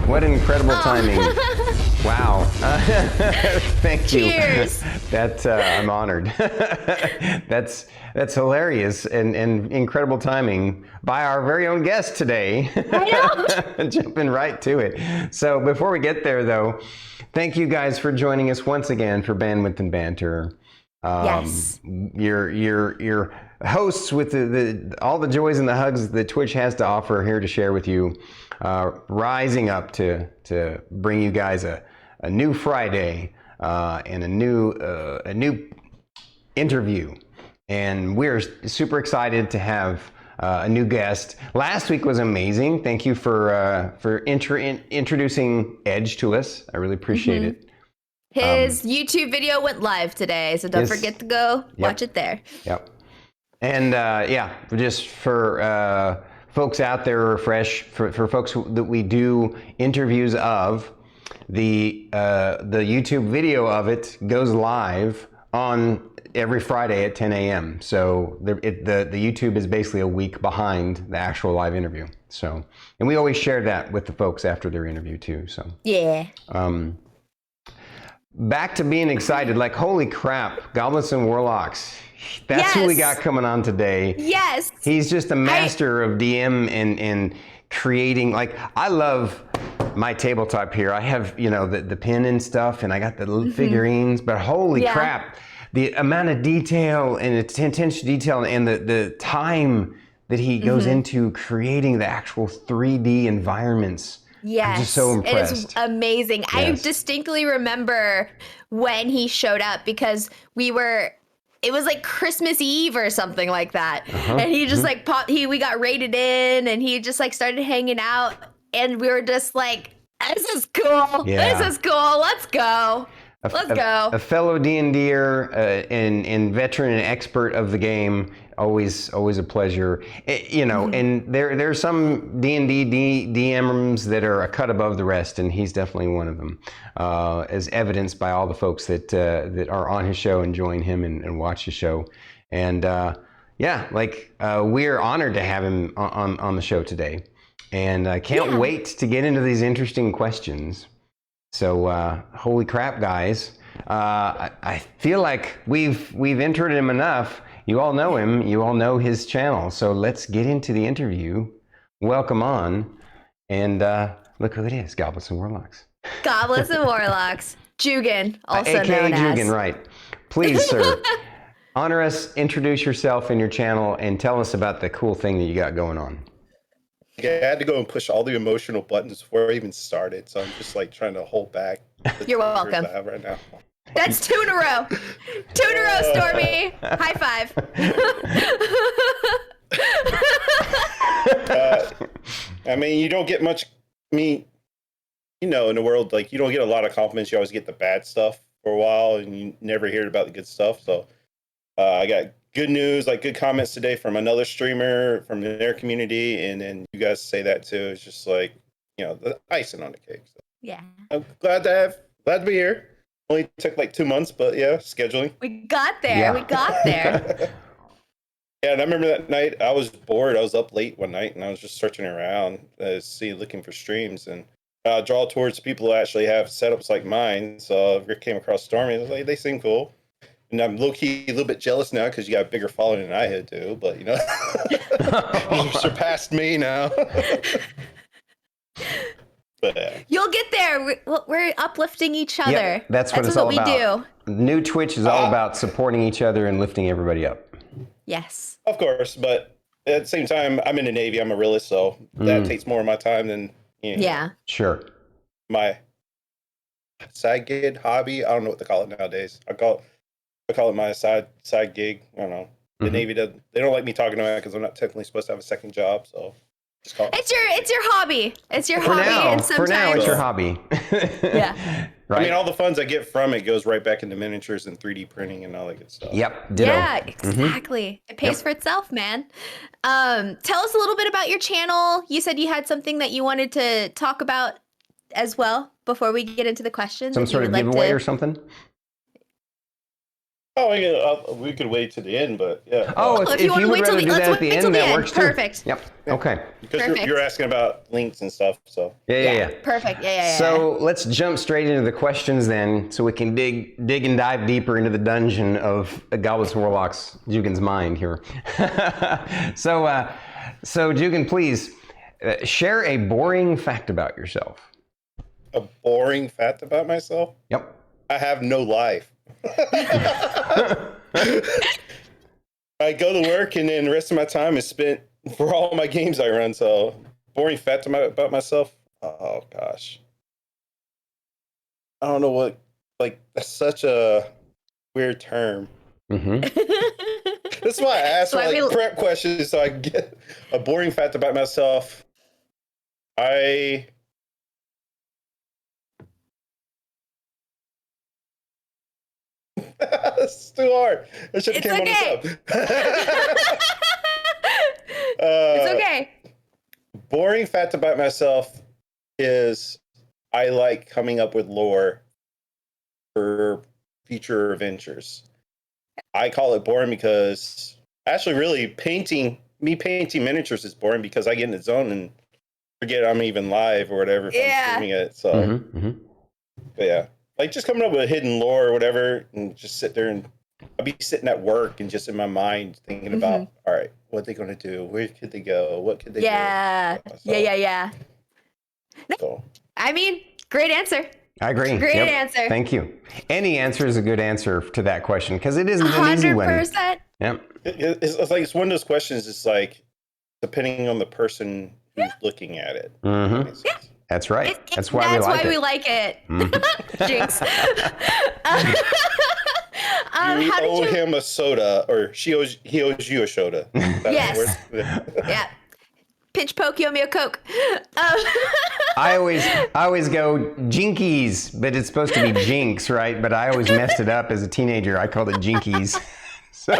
What incredible timing. Wow. Thank you. Cheers. I'm honored. That's hilarious and incredible timing by our very own guest today. I know. Jumping right to it. So before we get there though, thank you guys for joining us once again for Bandwidth and Banter. Yes. Your hosts with all the joys and the hugs that Twitch has to offer here to share with you, rising up to bring you guys a new Friday and a new interview, and we're super excited to have a new guest. Last week was amazing. Thank you for introducing Edge to us. I really appreciate it. His YouTube video went live today, so don't forget to go watch it there. Yep. And yeah, just for folks out there refresh, for folks that we do interviews of, the YouTube video of it goes live on every Friday at 10 a.m. So the YouTube is basically a week behind the actual live interview. So, and we always share that with the folks after their interview too. So yeah. Back to being excited, like holy crap, Goblets and Warlocks. That's who we got coming on today. Yes. He's just a master of DM and creating. Like, I love my tabletop here. I have, the pin and stuff, and I got the little figurines, but holy crap, the amount of detail and attention to detail and the time that he goes into creating the actual 3D environments. Yes, I'm just so impressed. It is amazing. Yes. I distinctly remember when he showed up because it was like Christmas Eve or something like that. And he just like we got raided in and he just like started hanging out and we were just like, this is cool. Yeah. This is cool. Let's go. Let's go. A fellow D&Der and veteran and expert of the game. Always a pleasure. And there's some D&D DMs that are a cut above the rest, and he's definitely one of them, as evidenced by all the folks that are on his show and join him and watch his show. And we're honored to have him on the show today, and I can't wait to get into these interesting questions. So holy crap, guys! I feel like we've entered him enough. You all know him. You all know his channel. So let's get into the interview. Welcome on. And look who it is, Goblets and Warlocks. Goblets and Warlocks. Jugan, also AKA known Jugan, right. Please, sir, honor us, introduce yourself and your channel, and tell us about the cool thing that you got going on. Yeah, I had to go and push all the emotional buttons before I even started. So I'm just like trying to hold back. You're welcome. I have right now. That's 2 in a row. 2 in a row, Stormy. High five. I mean, you don't get much. I mean, in the world, like you don't get a lot of compliments. You always get the bad stuff for a while, and you never hear about the good stuff. So I got good news, like good comments today from another streamer from their community, and then you guys say that too. It's just like the icing on the cake. So. Yeah. I'm glad to be here. Only took like 2 months, but yeah, scheduling. We got there. Yeah. We got there. Yeah, and I remember that night I was bored. I was up late one night and I was just searching around, looking for streams and draw towards people who actually have setups like mine. So I came across Stormy. I was like, they seem cool. And I'm low-key a little bit jealous now because you got a bigger following than I had too. But you surpassed me now. But, you'll get there. We're uplifting each other. Yep, that's what it's all about. We do. New Twitch is all about supporting each other and lifting everybody up. Yes. Of course, but at the same time, I'm in the Navy. I'm a realist, so that takes more of my time than Sure. My side gig hobby. I don't know what to call it nowadays. I call it my side gig. I don't know. The Navy they don't like me talking about it because I'm not technically supposed to have a second job, so. It's your hobby. It's your hobby. And sometimes... For now, it's your hobby. Yeah. Right. I mean, all the funds I get from it goes right back into miniatures and 3D printing and all that good stuff. Yep. Ditto. Yeah, exactly. It pays for itself, man. Tell us a little bit about your channel. You said you had something that you wanted to talk about as well before we get into the questions. Some sort of giveaway or something? Oh, we could wait to the end, but yeah. Oh, If if you want you to would wait till rather the, do let's that at the wait till end, the that end. works too. Perfect. Yep. Yeah. Okay. Because Perfect. you're asking about links and stuff, so. Yeah. Perfect. Yeah. So let's jump straight into the questions then, so we can dig and dive deeper into the dungeon of Goblets and Warlocks, Jugin's mind here. So Jugin, please share a boring fact about yourself. A boring fact about myself? Yep. I have no life. I go to work and then the rest of my time is spent for all my games I run. So boring fact about myself. Oh gosh. I don't know what, like, that's such a weird term. Mm-hmm. That's why I ask for like prep questions so I can get a boring fact about myself. It's too hard. I should have came on this up. It's okay. Boring fact about myself is I like coming up with lore for future adventures. I call it boring because actually really painting miniatures is boring because I get in the zone and forget I'm even live or whatever if I'm streaming it. So but yeah. Like just coming up with hidden lore or whatever and just sit there and I'll be sitting at work and just in my mind thinking about, all right, what are they going to do? Where could they go? What could they do? Yeah. So. I mean, great answer. I agree. Great answer. Thank you. Any answer is a good answer to that question because it isn't an easy one. 100%. Yep. It's like it's one of those questions. It's like depending on the person who's looking at it. Mm-hmm. Yeah. That's right. That's why we like it. Jinx. You owe him a soda, or he owes you a soda. Yes. Yeah. Pinch poke, you owe me a Coke. I always go Jinkies, but it's supposed to be Jinx, right? But I always messed it up as a teenager. I called it Jinkies. So.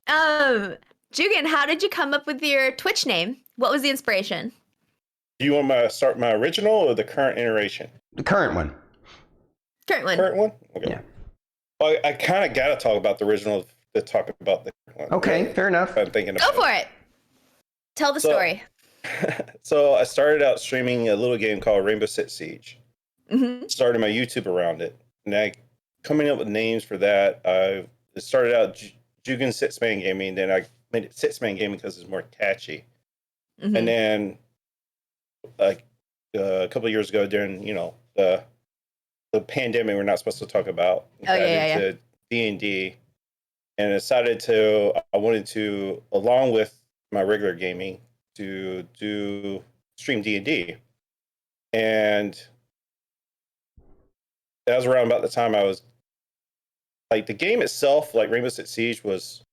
Jugin, how did you come up with your Twitch name? What was the inspiration? Do you want me to start my original or the current iteration? The current one. Current one? Okay. Yeah. Well, I kind of got to talk about the original to talk about the current one. Okay, fair enough. I'm thinking Go for it. Tell the story. So I started out streaming a little game called Rainbow Six Siege. Started my YouTube around it. And coming up with names for that, it started out Jugan Six-Man Gaming, then I made it Six-Man Gaming because it's more catchy. And then a couple of years ago during, the pandemic we're not supposed to talk about. Into D&D. And I wanted to, along with my regular gaming, to do stream D&D. And that was around about the time I was, like, the game itself, like Rainbow Six Siege, was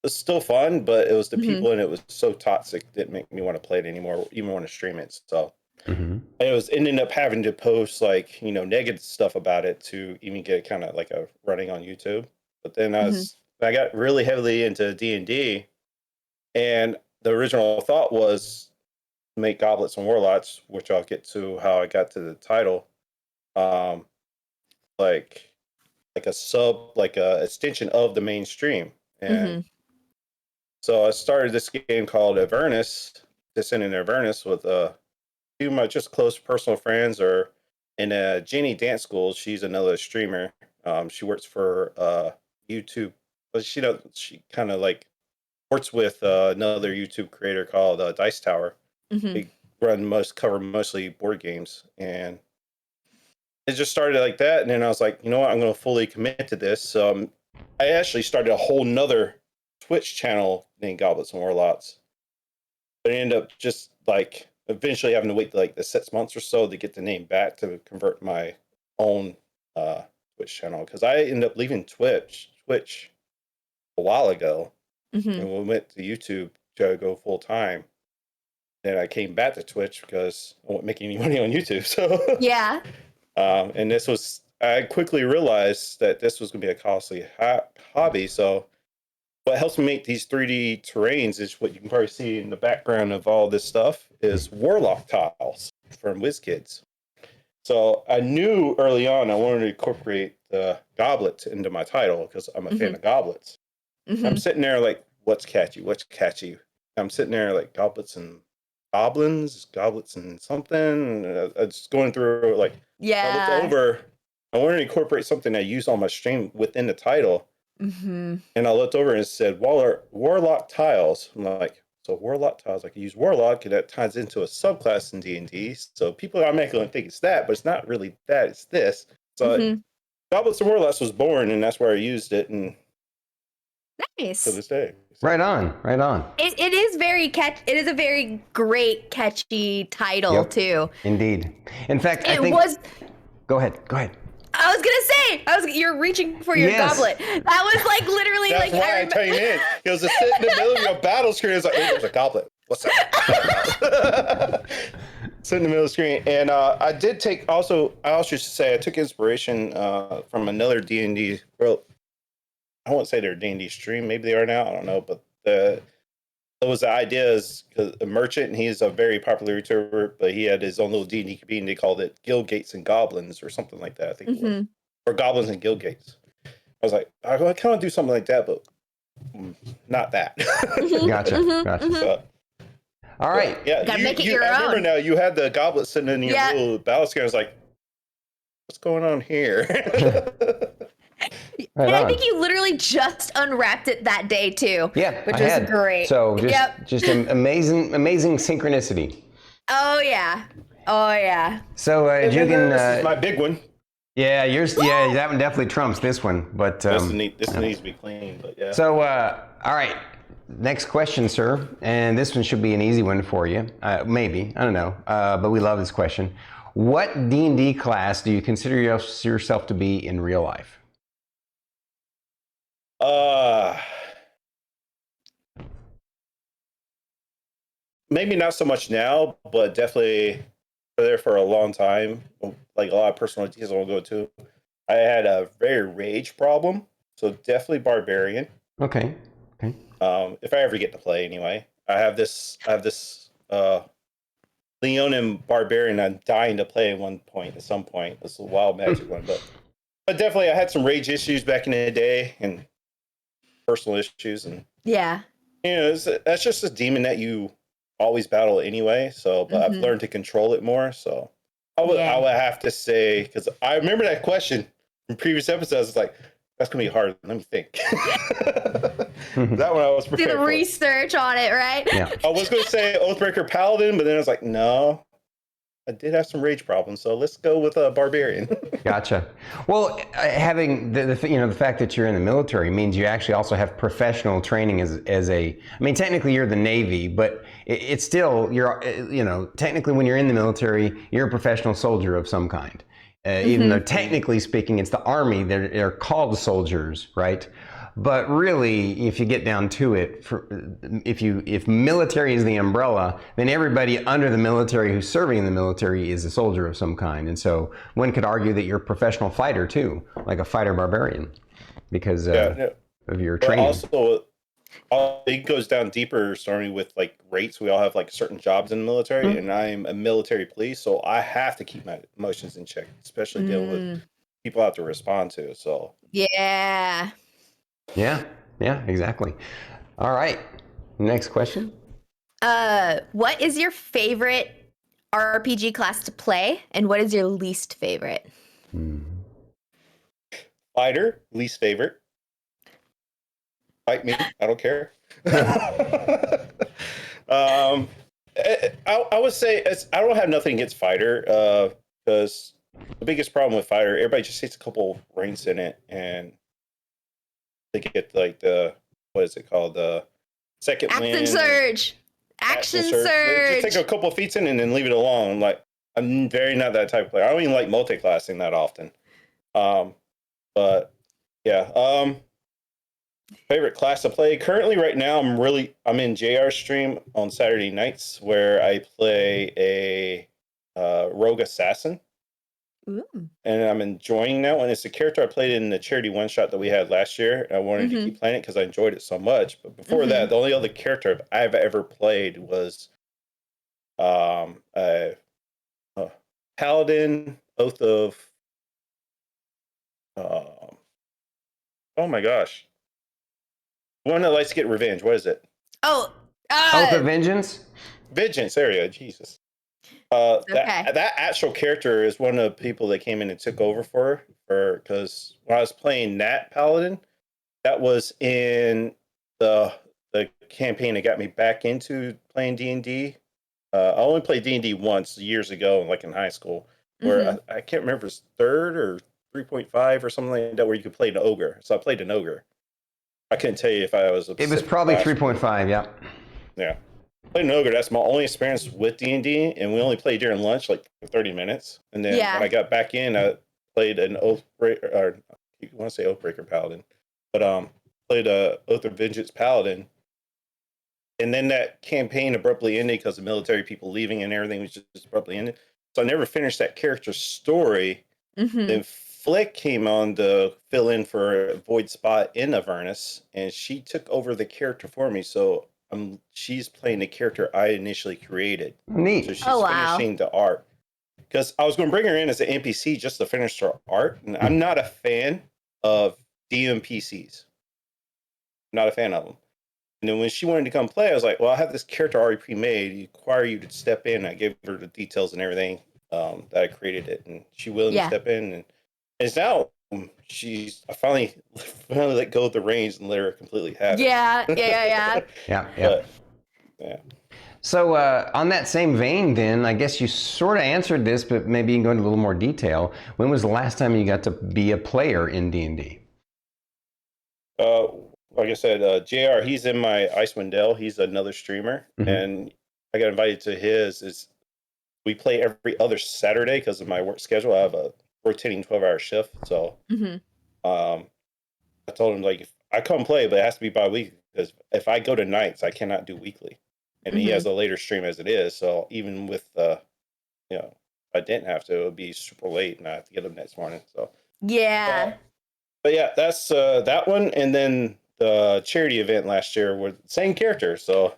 still fun, but it was the people and it was so toxic that didn't make me want to play it anymore, even want to stream it. So it was ending up having to post like, negative stuff about it to even get kind of like a running on YouTube. But then I got really heavily into D&D, and the original thought was to make Goblets and Warlocks, which I'll get to how I got to the title, like a extension of the mainstream. And so I started this game called Avernus, Descending Avernus, with a few of my just close personal friends, or in Jenny Dance School. She's another streamer. She works for YouTube, but she kind of like works with another YouTube creator called Dice Tower. They cover mostly board games, and it just started like that. And then I was like, you know what, I'm going to fully commit to this. So I actually started a whole nother Twitch channel named Goblets and Warlocks, but I ended up just like eventually having to wait like the 6 months or so to get the name back to convert my own Twitch channel, because I ended up leaving Twitch a while ago, and we went to YouTube to go full time. Then I came back to Twitch because I wasn't making any money on YouTube. So yeah. And I quickly realized that this was going to be a costly hobby. So what helps me make these 3D terrains is what you can probably see in the background of all this stuff is Warlock tiles from WizKids. So I knew early on I wanted to incorporate the goblets into my title because I'm a fan of goblets. I'm sitting there like, what's catchy? What's catchy? I'm sitting there like goblets and goblins, goblets and something. I just going through like, I looked over. I wanted to incorporate something I use on my stream within the title. And I looked over and it said Warlock tiles. I'm like, so Warlock tiles, I can use Warlock, and that ties into a subclass in D&D. So people automatically think it's that, but it's not really that. It's this. So Goblets and Warlocks was born, and that's where I used it, and nice. to this day. So. Right on, right on. It is very It is a very great catchy title too. Indeed. In fact, I think. Go ahead. I was gonna say, you're reaching for your goblet. That was like literally That's like. why I came in. It was a sit in the middle of your battle screen. It's like, hey, there's a goblet. What's up? Sit in the middle of the screen, and I did take also. I also should say I took inspiration from another D&D. Well, I won't say they're D&D stream. Maybe they are now. I don't know, but it was the idea is because a merchant, and he's a very popular YouTuber, but he had his own little D&D community. They called it Gates and Goblins or something like that. I think it was. Or Goblins and Gates. I was like, I kind of do something like that, but not that. Gotcha. So, all right. Yeah, gotta make it your own. I remember now you had the goblet sitting in your little battle screen. I was like, what's going on here? And I think you literally just unwrapped it that day too. Yeah, which was great. So just an amazing synchronicity. Oh yeah. So Jugan, this is my big one. Yeah, yours. Yeah, that one definitely trumps this one. But this needs to be clean. But yeah. So all right, next question, sir, and this one should be an easy one for you. Maybe, I don't know, but we love this question. What D&D class do you consider yourself to be in real life? Maybe not so much now, but definitely there for a long time. Like a lot of personal details I won't go to. I had a very rage problem, so definitely barbarian. Okay. If I ever get to play, anyway, I have this Leonin barbarian I'm dying to play at some point. This is a wild magic one, but definitely I had some rage issues back in the day and personal issues, and that's just a demon that you always battle anyway. So, but I've learned to control it more. So, I would have to say, because I remember that question from previous episodes. It's like, that's gonna be hard. Let me think. That one I was prepared do the research on it, right? Yeah. I was gonna say Oathbreaker Paladin, but then I was like, no. I did have some rage problems, so let's go with a barbarian. Gotcha. Well, having the fact that you're in the military means you actually also have professional training as a. I mean, technically you're the Navy, but it's still technically when you're in the military, you're a professional soldier of some kind. Even though technically speaking, it's the Army. They're called soldiers, right? But really, if you get down to it, if military is the umbrella, then everybody under the military who's serving in the military is a soldier of some kind. And so one could argue that you're a professional fighter too, like a fighter barbarian, because of your training. Also, it goes down deeper, starting with like rates. We all have like certain jobs in the military, and I'm a military police, so I have to keep my emotions in check, especially dealing with people I have to respond to. So Yeah, exactly. All right. Next question. What is your favorite RPG class to play, and what is your least favorite? Fighter, least favorite. Fight me, I don't care. I would say I don't have nothing against fighter, because the biggest problem with fighter, everybody just takes a couple ranks in it, and they get like the, what is it called, the second Action surge. Just take a couple of feats in and then leave it alone. Like, I'm very not that type of player. I don't even like multi-classing that often. But yeah. Favorite class to play currently right now, I'm in JR stream on Saturday nights where I play a rogue assassin. Ooh. And I'm enjoying that one. It's a character I played in the charity one shot that we had last year. I wanted to keep playing it because I enjoyed it so much. But before that, the only other character I've ever played was a paladin oath of. Oh my gosh, one that likes to get revenge. What is it? Oh, Oath of Vengeance. Vengeance. There you go. Jesus. okay. That actual character is one of the people that came in and took over for because when I was playing Nat Paladin, that was in the campaign that got me back into playing D&D. I only played D&D once years ago, like in high school, where I can't remember if it's 3rd or 3.5 or something like that, where you could play an ogre. So I played an ogre. I couldn't tell you if I was. It was probably 3.5. Yeah. Yeah. Played an ogre. That's my only experience with D&D, and we only played during lunch, like for 30 minutes. And then when I got back in, I played an Oathbreaker, or you want to say Oathbreaker Paladin, but played a Oath of Vengeance Paladin. And then that campaign abruptly ended because of military people leaving and everything was just abruptly ended. So I never finished that character's story. Then Flick came on to fill in for a void spot in Avernus, and she took over the character for me. So she's playing the character I initially created. Neat. So she's finishing the art. Because I was going to bring her in as an NPC just to finish her art. And I'm not a fan of DMPCs. Not a fan of them. And then when she wanted to come play, I was like, well, I have this character already pre-made. You require you to step in. I gave her the details and everything that I created it. And she willing to step in. And it's now I finally let go of the reins and let her completely have it. Yeah. But, yeah. So on that same vein, then, I guess you sort of answered this, but maybe you can go into a little more detail. When was the last time you got to be a player in D&D? Like I said, JR, he's in my Icewind Dale. He's another streamer, and I got invited to his. We play every other Saturday because of my work schedule. I have a rotating 12-hour shift, so I told him, like, if I come play, but it has to be bi-weekly because if I go to nights, I cannot do weekly. And he has a later stream as it is, so even with if I didn't have to, it would be super late, and I have to get up next morning. So but yeah, that's that one, and then the charity event last year were the same character. So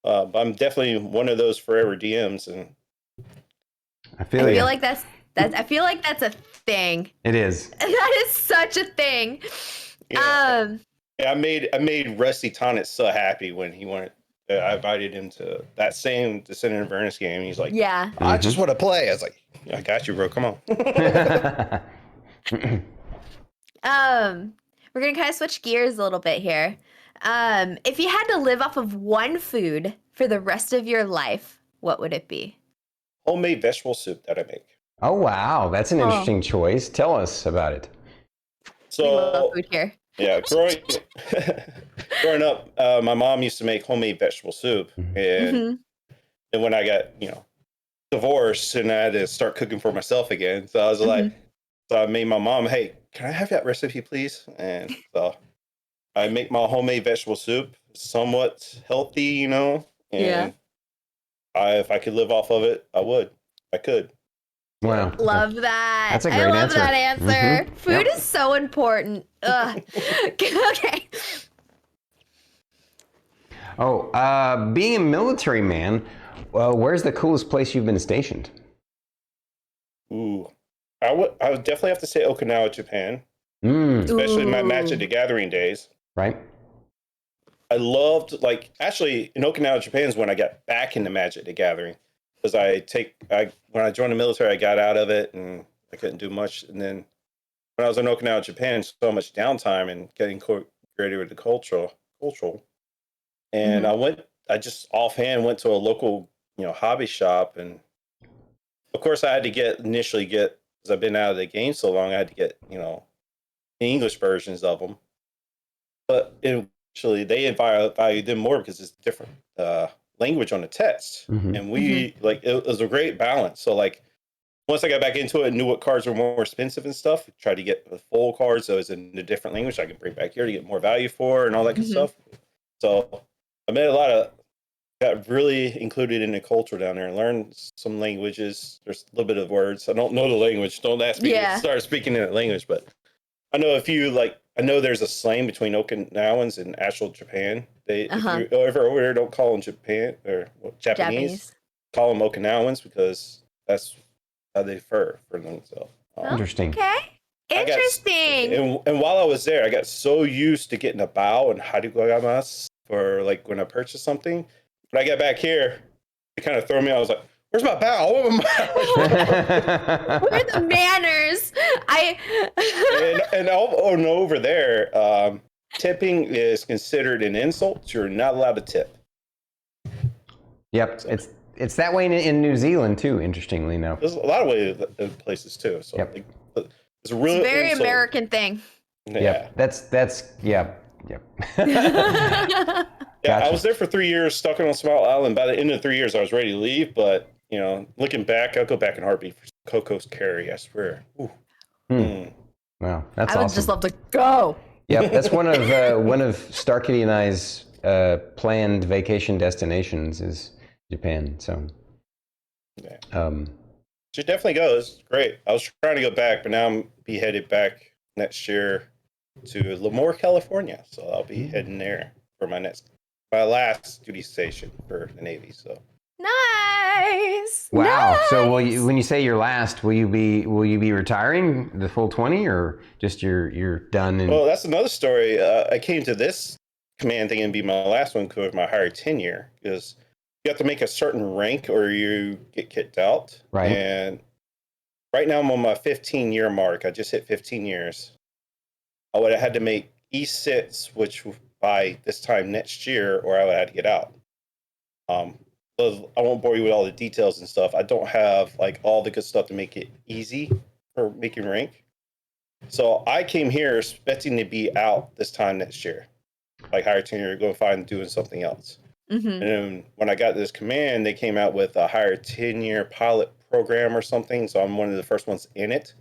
I'm definitely one of those forever DMs, and I feel like that's a thing. It is. That is such a thing. Yeah, I made Rusty Tonnett so happy when he wanted. I invited him to that same Descendant of Avernus game. He's like, I just want to play. I was like, I got you, bro. Come on. We're gonna kind of switch gears a little bit here. If you had to live off of one food for the rest of your life, what would it be? Homemade vegetable soup that I make. Oh, wow. That's an interesting choice. Tell us about it. So, we love food here. Yeah, growing up, my mom used to make homemade vegetable soup, and when I got divorced and I had to start cooking for myself again, so I was like, so I made my mom, hey, can I have that recipe, please? And so I make my homemade vegetable soup, somewhat healthy, and if I could live off of it, I would. I could. Wow. Love that. That's a great answer. I love that answer. Food is so important. Ugh. Okay. Oh, being a military man, where's the coolest place you've been stationed? Ooh, I would definitely have to say Okinawa, Japan. Especially in my Magic the Gathering days. Right. I loved, actually, in Okinawa, Japan is when I got back into Magic the Gathering. Because when I joined the military, I got out of it and I couldn't do much. And then when I was in Okinawa, Japan, so much downtime and getting incorporated with the cultural. And I just offhand went to a local, hobby shop. And of course I had to initially get, because I've been out of the game so long, I had to get, the English versions of them. But actually they value them more because it's different language on the text. And it was a great balance. So once I got back into it and knew what cards were more expensive and stuff, tried to get the full cards so it's in a different language I can bring back here to get more value for and all that good stuff. So I made got really included in the culture down there and learned some languages. There's a little bit of words. I don't know the language. Don't ask me to start speaking in that language, but I know a few, I know there's a slang between Okinawans and actual Japan. If you're ever over there, don't call them Japanese. Call them Okinawans because that's they fur for themselves. Interesting. Okay. Interesting. And while I was there, I got so used to getting a bow and harigoyamas for like when I purchased something. When I got back here, it kind of threw me. I was like, "Where's my bow? Where are the manners?" and over there, tipping is considered an insult. You're not allowed to tip. Yep, so. It's that way in New Zealand too. Interestingly enough, there's a lot of ways in places too. So yep. It's a really very American thing. Yeah, yep. That's yep. Yeah, Gotcha. I was there for 3 years, stuck on a small island. By the end of 3 years, I was ready to leave. But looking back, I'll go back in a heartbeat for Coco's Carry. I swear. Wow, that's awesome. I would just love to go. Yep, that's one of Star Kitty and I's planned vacation destinations is Japan. So, should definitely go. It's great. I was trying to go back, but now I'm be headed back next year to Lemoore, California. So I'll be heading there for my last duty station for the Navy. So nice. Wow. Nice. So when you say your last, will you be retiring the full 20 or just you're done? Well, that's another story. I came to this command thing and be my last one because of my higher tenure because you have to make a certain rank or you get kicked out. Right. And right now I'm on my 15-year mark. I just hit 15 years. I would have had to make E6, which by this time next year, or I would have to get out. I won't bore you with all the details and stuff. I don't have like all the good stuff to make it easy for making rank. So I came here expecting to be out this time next year, like higher tenure, go find doing something else. Mm-hmm. And then when I got this command, they came out with a higher tenure pilot program or something. So I'm one of the first ones in it.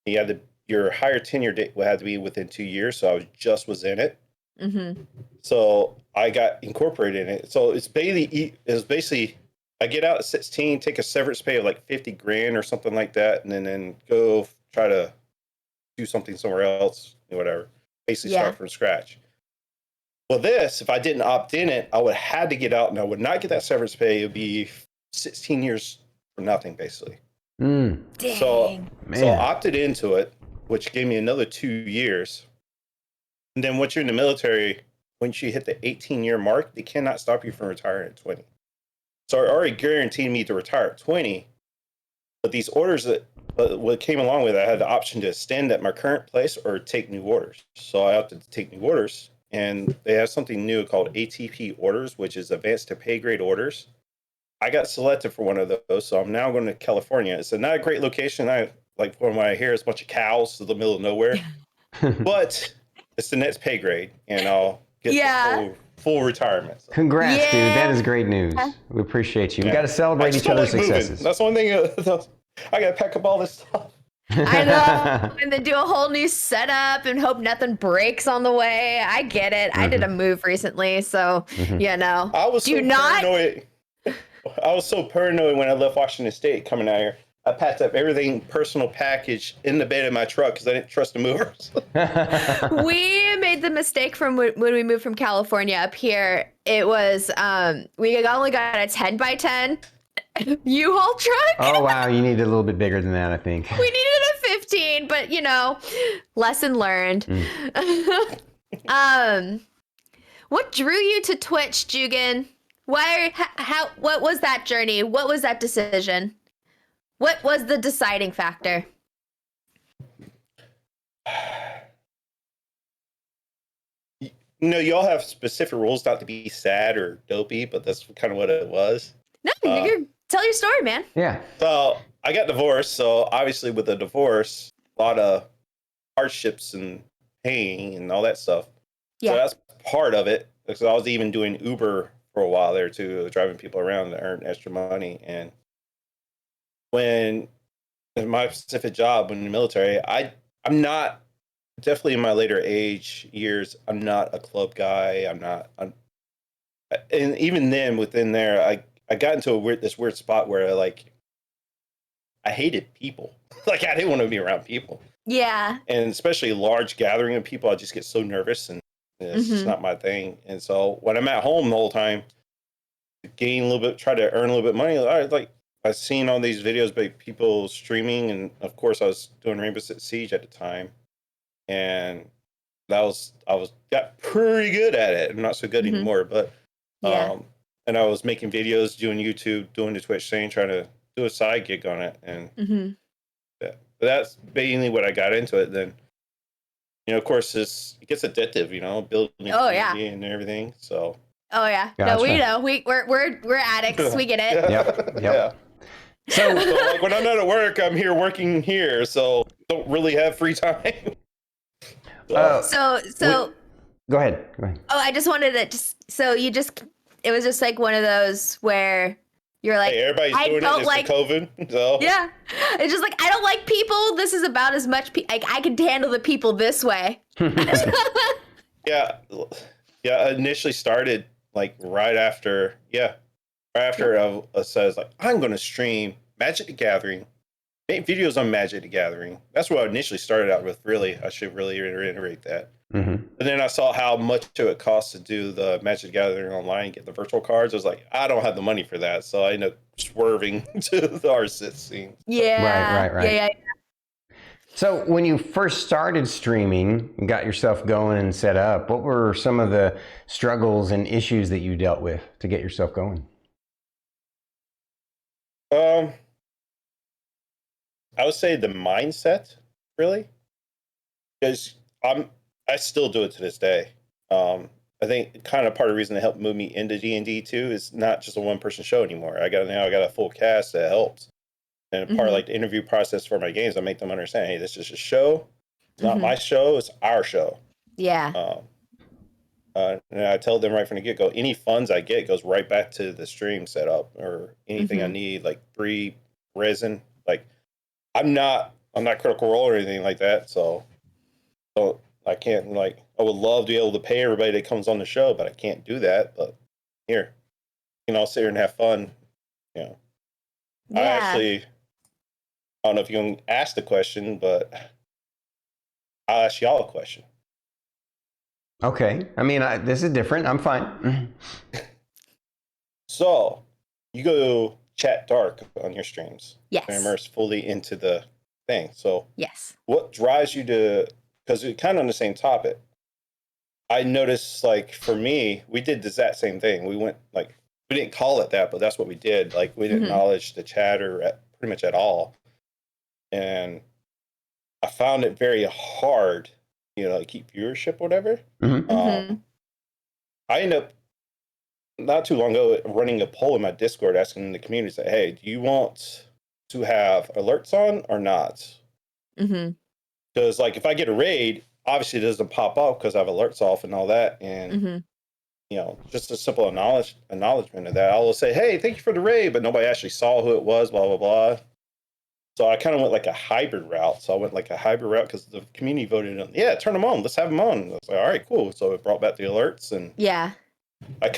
You had your higher tenure date would have to be within 2 years. So I was in it. Mm-hmm. So I got incorporated in it. So it's basically I get out at 16, take a severance pay of like 50 grand or something like that, and then go try to do something somewhere else, whatever. Basically start from scratch. Well, if I didn't opt in it, I would have had to get out and I would not get that severance pay. It would be 16 years for nothing, basically. Dang. So I opted into it, which gave me another 2 years. And then once you're in the military, once you hit the 18-year mark, they cannot stop you from retiring at 20. So it already guaranteed me to retire at 20. But these orders what came along with it, I had the option to extend at my current place or take new orders. So I opted to take new orders. And they have something new called ATP orders, which is advanced to pay grade orders. I got selected for one of those. So I'm now going to California. It's not a great location. From what I hear, it's a bunch of cows in the middle of nowhere. But it's the next pay grade, and I'll get the full retirement. So. Congrats, dude. That is great news. We appreciate you. We got to celebrate each other's successes. Moving. That's one thing. I got to pack up all this stuff. I know. And then do a whole new setup and hope nothing breaks on the way. I get it. I did a move recently, so, I was paranoid. I was so paranoid when I left Washington State coming out here. I packed up everything personal package in the bed of my truck because I didn't trust the movers. We made the mistake from when we moved from California up here. It was we only got a 10x10 U-Haul truck. Oh wow, you need a little bit bigger than that, I think. We needed a 15, but lesson learned. What drew you to Twitch, Jugan? What was that journey? What was that decision? What was the deciding factor? Y'all have specific rules not to be sad or dopey, but that's kind of what it was. No, tell your story, man. Yeah. So I got divorced. So obviously with a divorce, a lot of hardships and pain and all that stuff. Yeah. So that's part of it. Because I was even doing Uber for a while there too, driving people around to earn extra money. And when in my specific job in the military, I'm not, definitely in my later age years, I'm not a club guy. And even then within there, I got into this weird spot where I hated people. I didn't want to be around people. Yeah. And especially a large gathering of people, I just get so nervous and it's just not my thing. And so when I'm at home the whole time, gain a little bit, try to earn a little bit of money, all right, I've seen all these videos by people streaming, and of course I was doing Rainbow Six Siege at the time, and I got pretty good at it. I'm not so good anymore, but and I was making videos, doing YouTube, doing the Twitch thing, trying to do a side gig on it, and but that's mainly what I got into it. Then, of course, it gets addictive, building community and everything. So. Oh yeah, Gotcha. No, we know. We're addicts. We get it. Yep. Yeah. So like when I'm not at work, I'm here working here, so don't really have free time. So go ahead. Oh, I just wanted to it was just like one of those where you're like, hey, everybody's doing it. It's like COVID. So. Yeah, it's just like I don't like people. This is about as much. I can handle the people this way. Yeah. I initially started like right after I says like I'm going to stream Magic the Gathering, make videos on Magic the Gathering. That's what I initially started out with. Really, I should really reiterate that. And then I saw how much it would cost to do the Magic the Gathering online, get the virtual cards. I was like, I don't have the money for that, so I ended up swerving to the R6 scene. Yeah. Right. Yeah. So when you first started streaming and got yourself going and set up, what were some of the struggles and issues that you dealt with to get yourself going? I would say the mindset, really, because I still do it to this day. I think kind of part of the reason that helped move me into D&D too is not just a one-person show anymore. I got a full cast that helps. And part of like the interview process for my games, I make them understand, hey, this is a show. It's not my show, it's our show. Yeah. And I tell them right from the get-go, any funds I get goes right back to the stream setup or anything I need, like free resin. Like I'm not Critical Role or anything like that, so I can't I would love to be able to pay everybody that comes on the show, but I can't do that. But here, I'll sit here and have fun. Yeah. I don't know if you can ask the question, but I'll ask y'all a question. Okay. I mean, this is different. I'm fine. So, you go chat dark on your streams. Yes. And immerse fully into the thing. So, yes. What drives you to, because we're kind of on the same topic. I noticed, like, for me, we did that same thing. We went, like, we didn't call it that, but that's what we did. Like, we didn't acknowledge the chatter pretty much at all. And I found it very hard, to keep viewership or whatever. I ended up, not too long ago, running a poll in my Discord asking the community, say, hey, do you want to have alerts on or not? Because, like, if I get a raid, obviously it doesn't pop up because I have alerts off and all that. And, just a simple acknowledgement of that. I'll say, hey, thank you for the raid, but nobody actually saw who it was, blah, blah, blah. So I kind of went like a hybrid route. So I went like a hybrid route because the community voted on, turn them on. Let's have them on. I was like, all right, cool. So it brought back the alerts. And I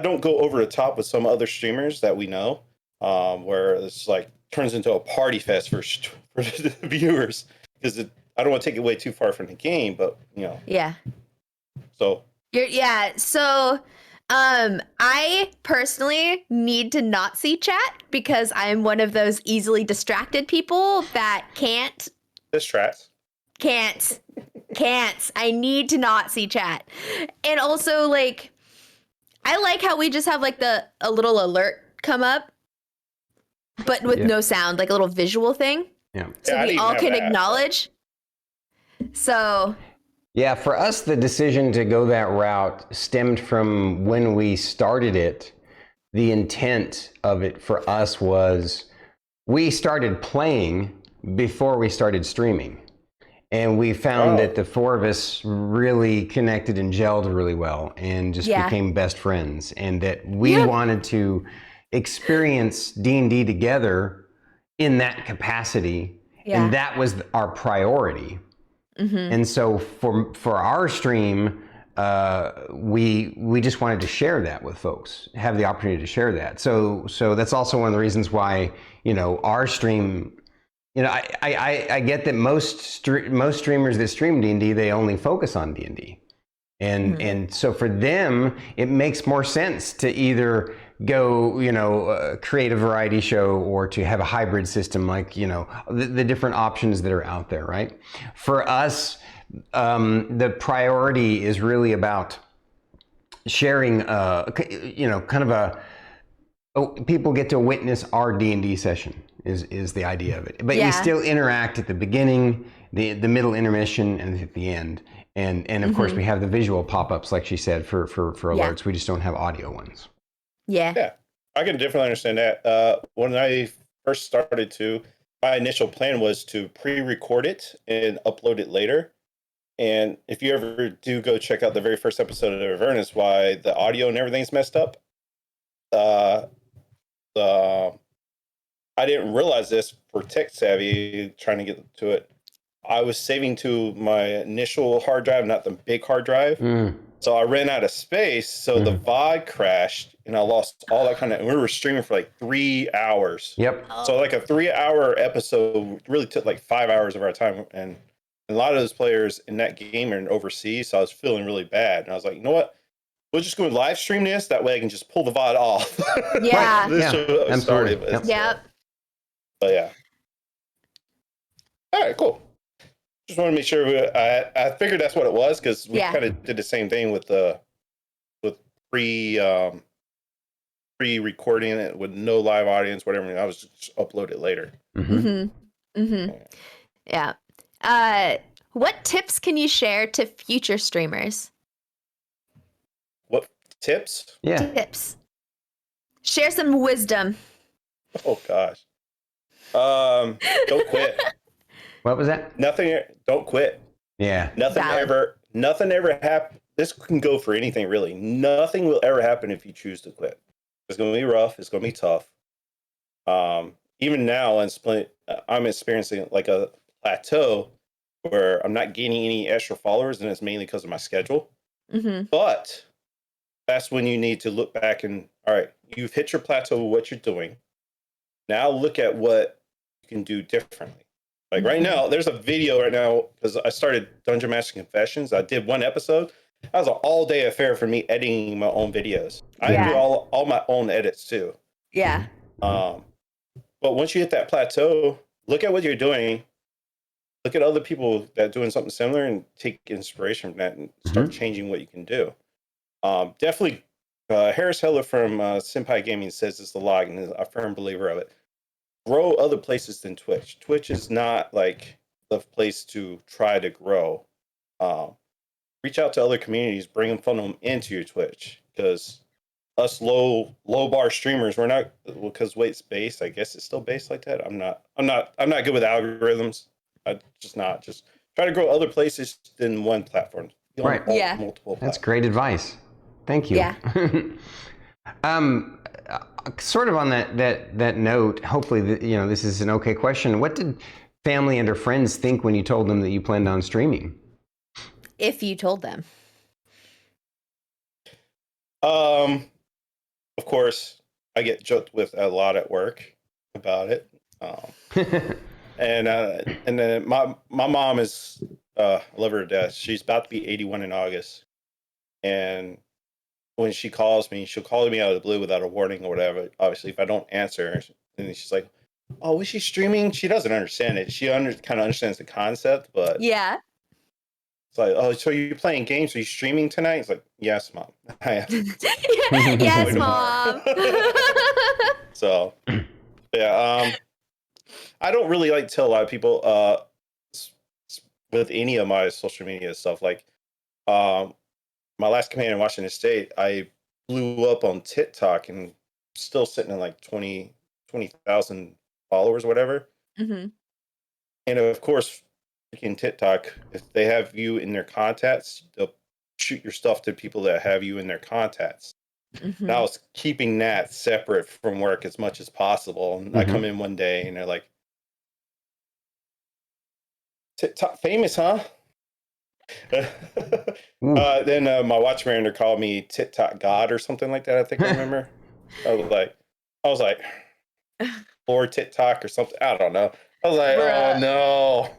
don't go over the top with some other streamers that we know, where it's like turns into a party fest for the viewers because I don't want to take it way too far from the game, but So I personally need to not see chat because I'm one of those easily distracted people that can't. Distracts. Can't. I need to not see chat. And also, like, I like how we just have like a little alert come up, but with no sound, like a little visual thing. Yeah. So we all can acknowledge. So. Yeah, for us, the decision to go that route stemmed from when we started it. The intent of it for us was we started playing before we started streaming. And we found that the four of us really connected and gelled really well and just became best friends. And that we wanted to experience D&D together in that capacity. Yeah. And that was our priority. And so for our stream, we just wanted to share that with folks, have the opportunity to share that. So that's also one of the reasons why, our stream, I get that most streamers that stream D&D, they only focus on D&D. And so for them, it makes more sense to either go, create a variety show or to have a hybrid system, like, the different options that are out there, right? For us, the priority is really about sharing, kind of people get to witness our D&D session is the idea of it. But we still interact at the beginning, the middle intermission, and at the end. And of course we have the visual pop-ups, like she said, for alerts. We just don't have audio ones. Yeah, I can definitely understand that. When I first started my initial plan was to pre-record it and upload it later. And if you ever do go check out the very first episode of Avernus, why the audio and everything's messed up, I didn't realize this for tech savvy trying to get to it. I was saving to my initial hard drive, not the big hard drive. So I ran out of space. So the VOD crashed and I lost all that content. And we were streaming for like 3 hours. Yep. So like a 3-hour episode really took like 5 hours of our time. And a lot of those players in that game are overseas. So I was feeling really bad. And I was like, you know what? We'll just go and live stream this. That way I can just pull the VOD off. Yeah. This show started. Yep. But yeah. All right, cool. Just want to make sure I figured that's what it was, because we kind of did the same thing with pre-recording it with no live audience, whatever. And I was just upload it later. Yeah. What tips can you share to future streamers? What tips? Yeah. Tips. Share some wisdom. Oh gosh. Don't quit. What was that? Nothing. Don't quit. Yeah. Nothing ever happen. This can go for anything, really. Nothing will ever happen if you choose to quit. It's going to be rough. It's going to be tough. Even now, I'm experiencing like a plateau where I'm not gaining any extra followers, and it's mainly because of my schedule. But that's when you need to look back and, all right, you've hit your plateau with what you're doing. Now look at what you can do differently. Like right now, there's a video right now, because I started Dungeon Master Confessions. I did one episode. That was an all-day affair for me editing my own videos. I do all my own edits too. Yeah. But once you hit that plateau, look at what you're doing. Look at other people that are doing something similar and take inspiration from that and start changing what you can do. Definitely, Harris Heller from Senpai Gaming says this a lot, and is a firm believer of it. Grow other places than Twitch. Twitch is not like the place to try to grow. Reach out to other communities, bring them, funnel them into your Twitch, because us low bar streamers, we're not, because it's based. I guess it's still based like that. I'm not good with algorithms. Just try to grow other places than one platform. Right. Multiple. That's great advice. Thank you. Yeah. Sort of on that note, hopefully, this is an okay question. What did family and or friends think when you told them that you planned on streaming? If you told them. Of course, I get joked with a lot at work about it. And then my mom is, I love her to death. She's about to be 81 in August. And when she calls me, she'll call me out of the blue without a warning or whatever. Obviously, if I don't answer, and she's like, "Oh, was she streaming?" She doesn't understand it. She kind of understands the concept, but yeah, it's like, "Oh, so you're playing games? Are you streaming tonight?" It's like, "Yes, Mom, I am." Yes, Mom. So, yeah, I don't really like to tell a lot of people with any of my social media stuff. Like, my last campaign in Washington State, I blew up on TikTok and still sitting at like 20,000 followers or whatever. And of course, in TikTok, if they have you in their contacts, they'll shoot your stuff to people that have you in their contacts. And I was keeping that separate from work as much as possible. And I come in one day and they're like, TikTok famous, huh? Then my watch manager called me TikTok God or something like that. I think I remember. I was like, Lord TikTok or something. I don't know. I was like, oh no.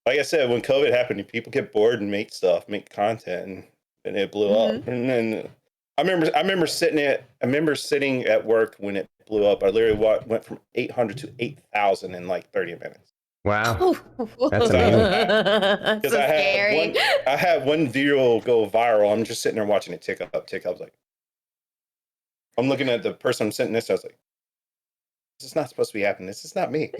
Like I said, when COVID happened, people get bored and make content, and and it blew up. And then I remember sitting at work when it blew up. I literally went from 800 to 8,000 in like 30 minutes. Wow, that's amazing. Because so I had one video go viral. I'm just sitting there watching it tick up. I was like, I'm looking at the person I'm sitting next to. I was like, this is not supposed to be happening. This is not me.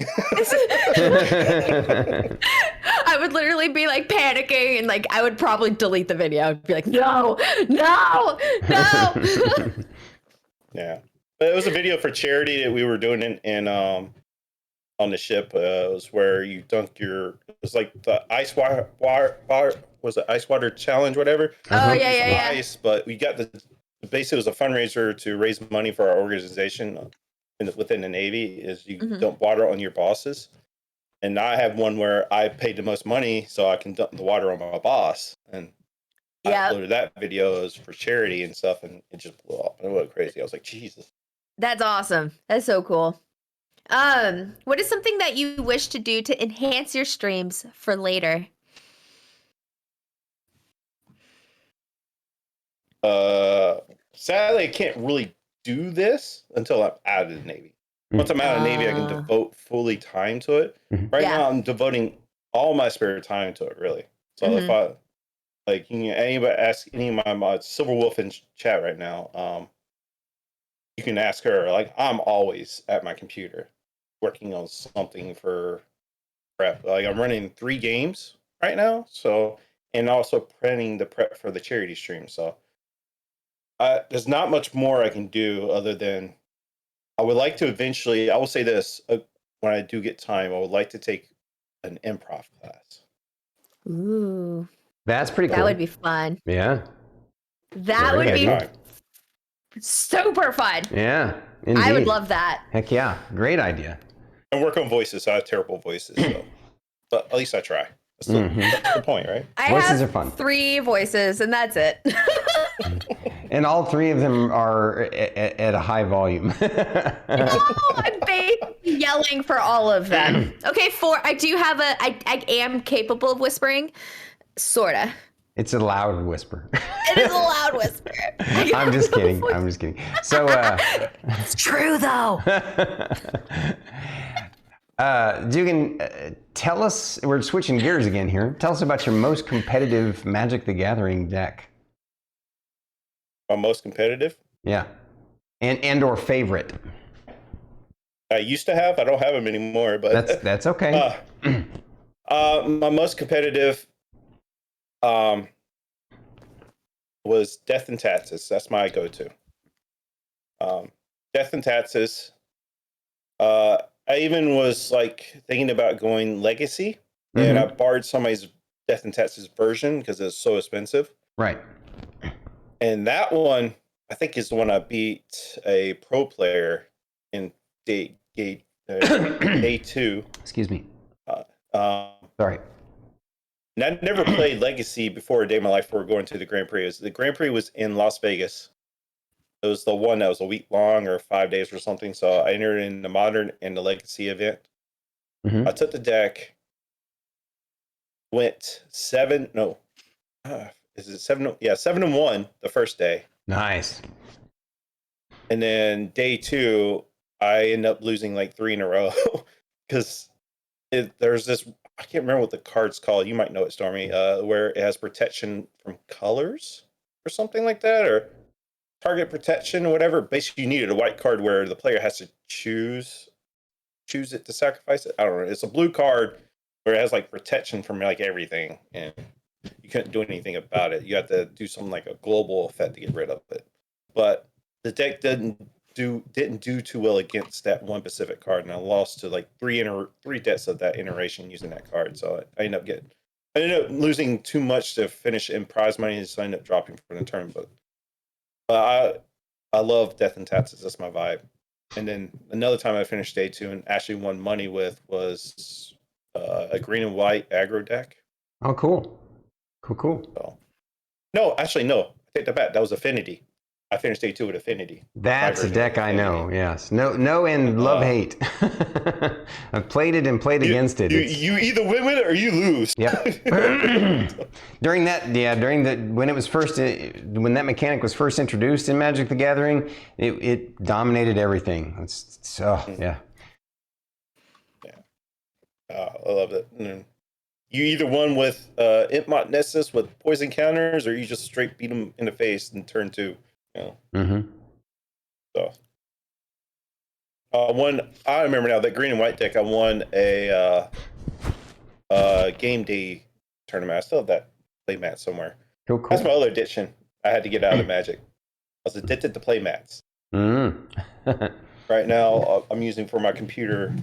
I would literally be like panicking, and like I would probably delete the video. I'd be like, no. Yeah, but it was a video for charity that we were doing in on the ship. It was where you dunk it was like the ice water was it ice water challenge, whatever. Oh yeah. Ice, but we got basically it was a fundraiser to raise money for our organization within the Navy. Is you dump water on your bosses, and now I have one where I paid the most money so I can dump the water on my boss, and I uploaded that video as for charity and stuff, and it just blew up. It went crazy. I was like, Jesus, that's awesome. That's so cool. What is something that you wish to do to enhance your streams for later? Sadly, I can't really do this until I'm out of the Navy. Once I'm out of the Navy, I can devote fully time to it. Right now, I'm devoting all my spare time to it, really. So if I, like, anybody ask any of my Silver Wolf in chat right now, you can ask her. Like, I'm always at my computer working on something for prep. Like, I'm running 3 games right now, so, and also printing the prep for the charity stream. So there's not much more I can do other than I would like to eventually, I will say this, when I do get time, I would like to take an improv class. Ooh. That's pretty cool. That would be fun. Yeah. That would be super fun. Yeah, indeed. I would love that. Heck yeah. Great idea. I work on voices. I have terrible voices, so. But at least I try. That's the point, right? Voices are fun. 3 voices, and that's it. And all 3 of them are at a high volume. I'm yelling for all of them. Okay, 4. I do have I am capable of whispering, sorta. It's a loud whisper. It is a loud whisper. I'm just kidding. So it's true though. Dugan, tell us, we're switching gears again here. Tell us about your most competitive Magic the Gathering deck. My most competitive? Yeah. And or favorite. I used to have. I don't have them anymore, but that's okay. My most competitive was Death and Taxes. That's my go-to. Death and Taxes. I even was like thinking about going Legacy, and I borrowed somebody's Death and Taxes version because it's so expensive. Right. And that one, I think, is the one I beat a pro player in day 2. Excuse me. Sorry. And I'd never played Legacy before a day of my life before going to the Grand Prix. The Grand Prix was in Las Vegas. It was the one that was a week long or 5 days or something. So I entered in the Modern and the Legacy event. I took the deck, went 7 and 1 the first day. Nice. And then day 2, I ended up losing like 3 in a row because there's this, I can't remember what the card's called. You might know it, Stormy, where it has protection from colors or something like that, or target protection or whatever. Basically, you needed a white card where the player has to choose it to sacrifice it. I don't know. It's a blue card where it has like protection from like everything, and you couldn't do anything about it. You had to do something like a global effect to get rid of it. But the deck didn't do too well against that one specific card, and I lost to like 3 deaths of that iteration using that card. So I ended up losing too much to finish in prize money, so I ended up dropping from the tournament. But I love Death and Taxes. That's my vibe. And then another time I finished day 2 and actually won money with was a green and white aggro deck. Oh, cool. Cool. So, no, actually, no. I take that back. That was Affinity. I finished day 2 with Affinity. That's a deck I know. Yes. No, and love hate. I've played it and played against it. You either win with it or you lose. Yep. When it was first, when that mechanic was first introduced in Magic the Gathering, it dominated everything. Yeah. I love it. You either won with Imp Nessus with poison counters, or you just straight beat them in the face in turn 2. So, I remember now that green and white deck. I won a game day tournament. I still have that play mat somewhere. Cool. That's my other addiction. I had to get out of Magic. I was addicted to play mats. Right now, I'm using for my computer.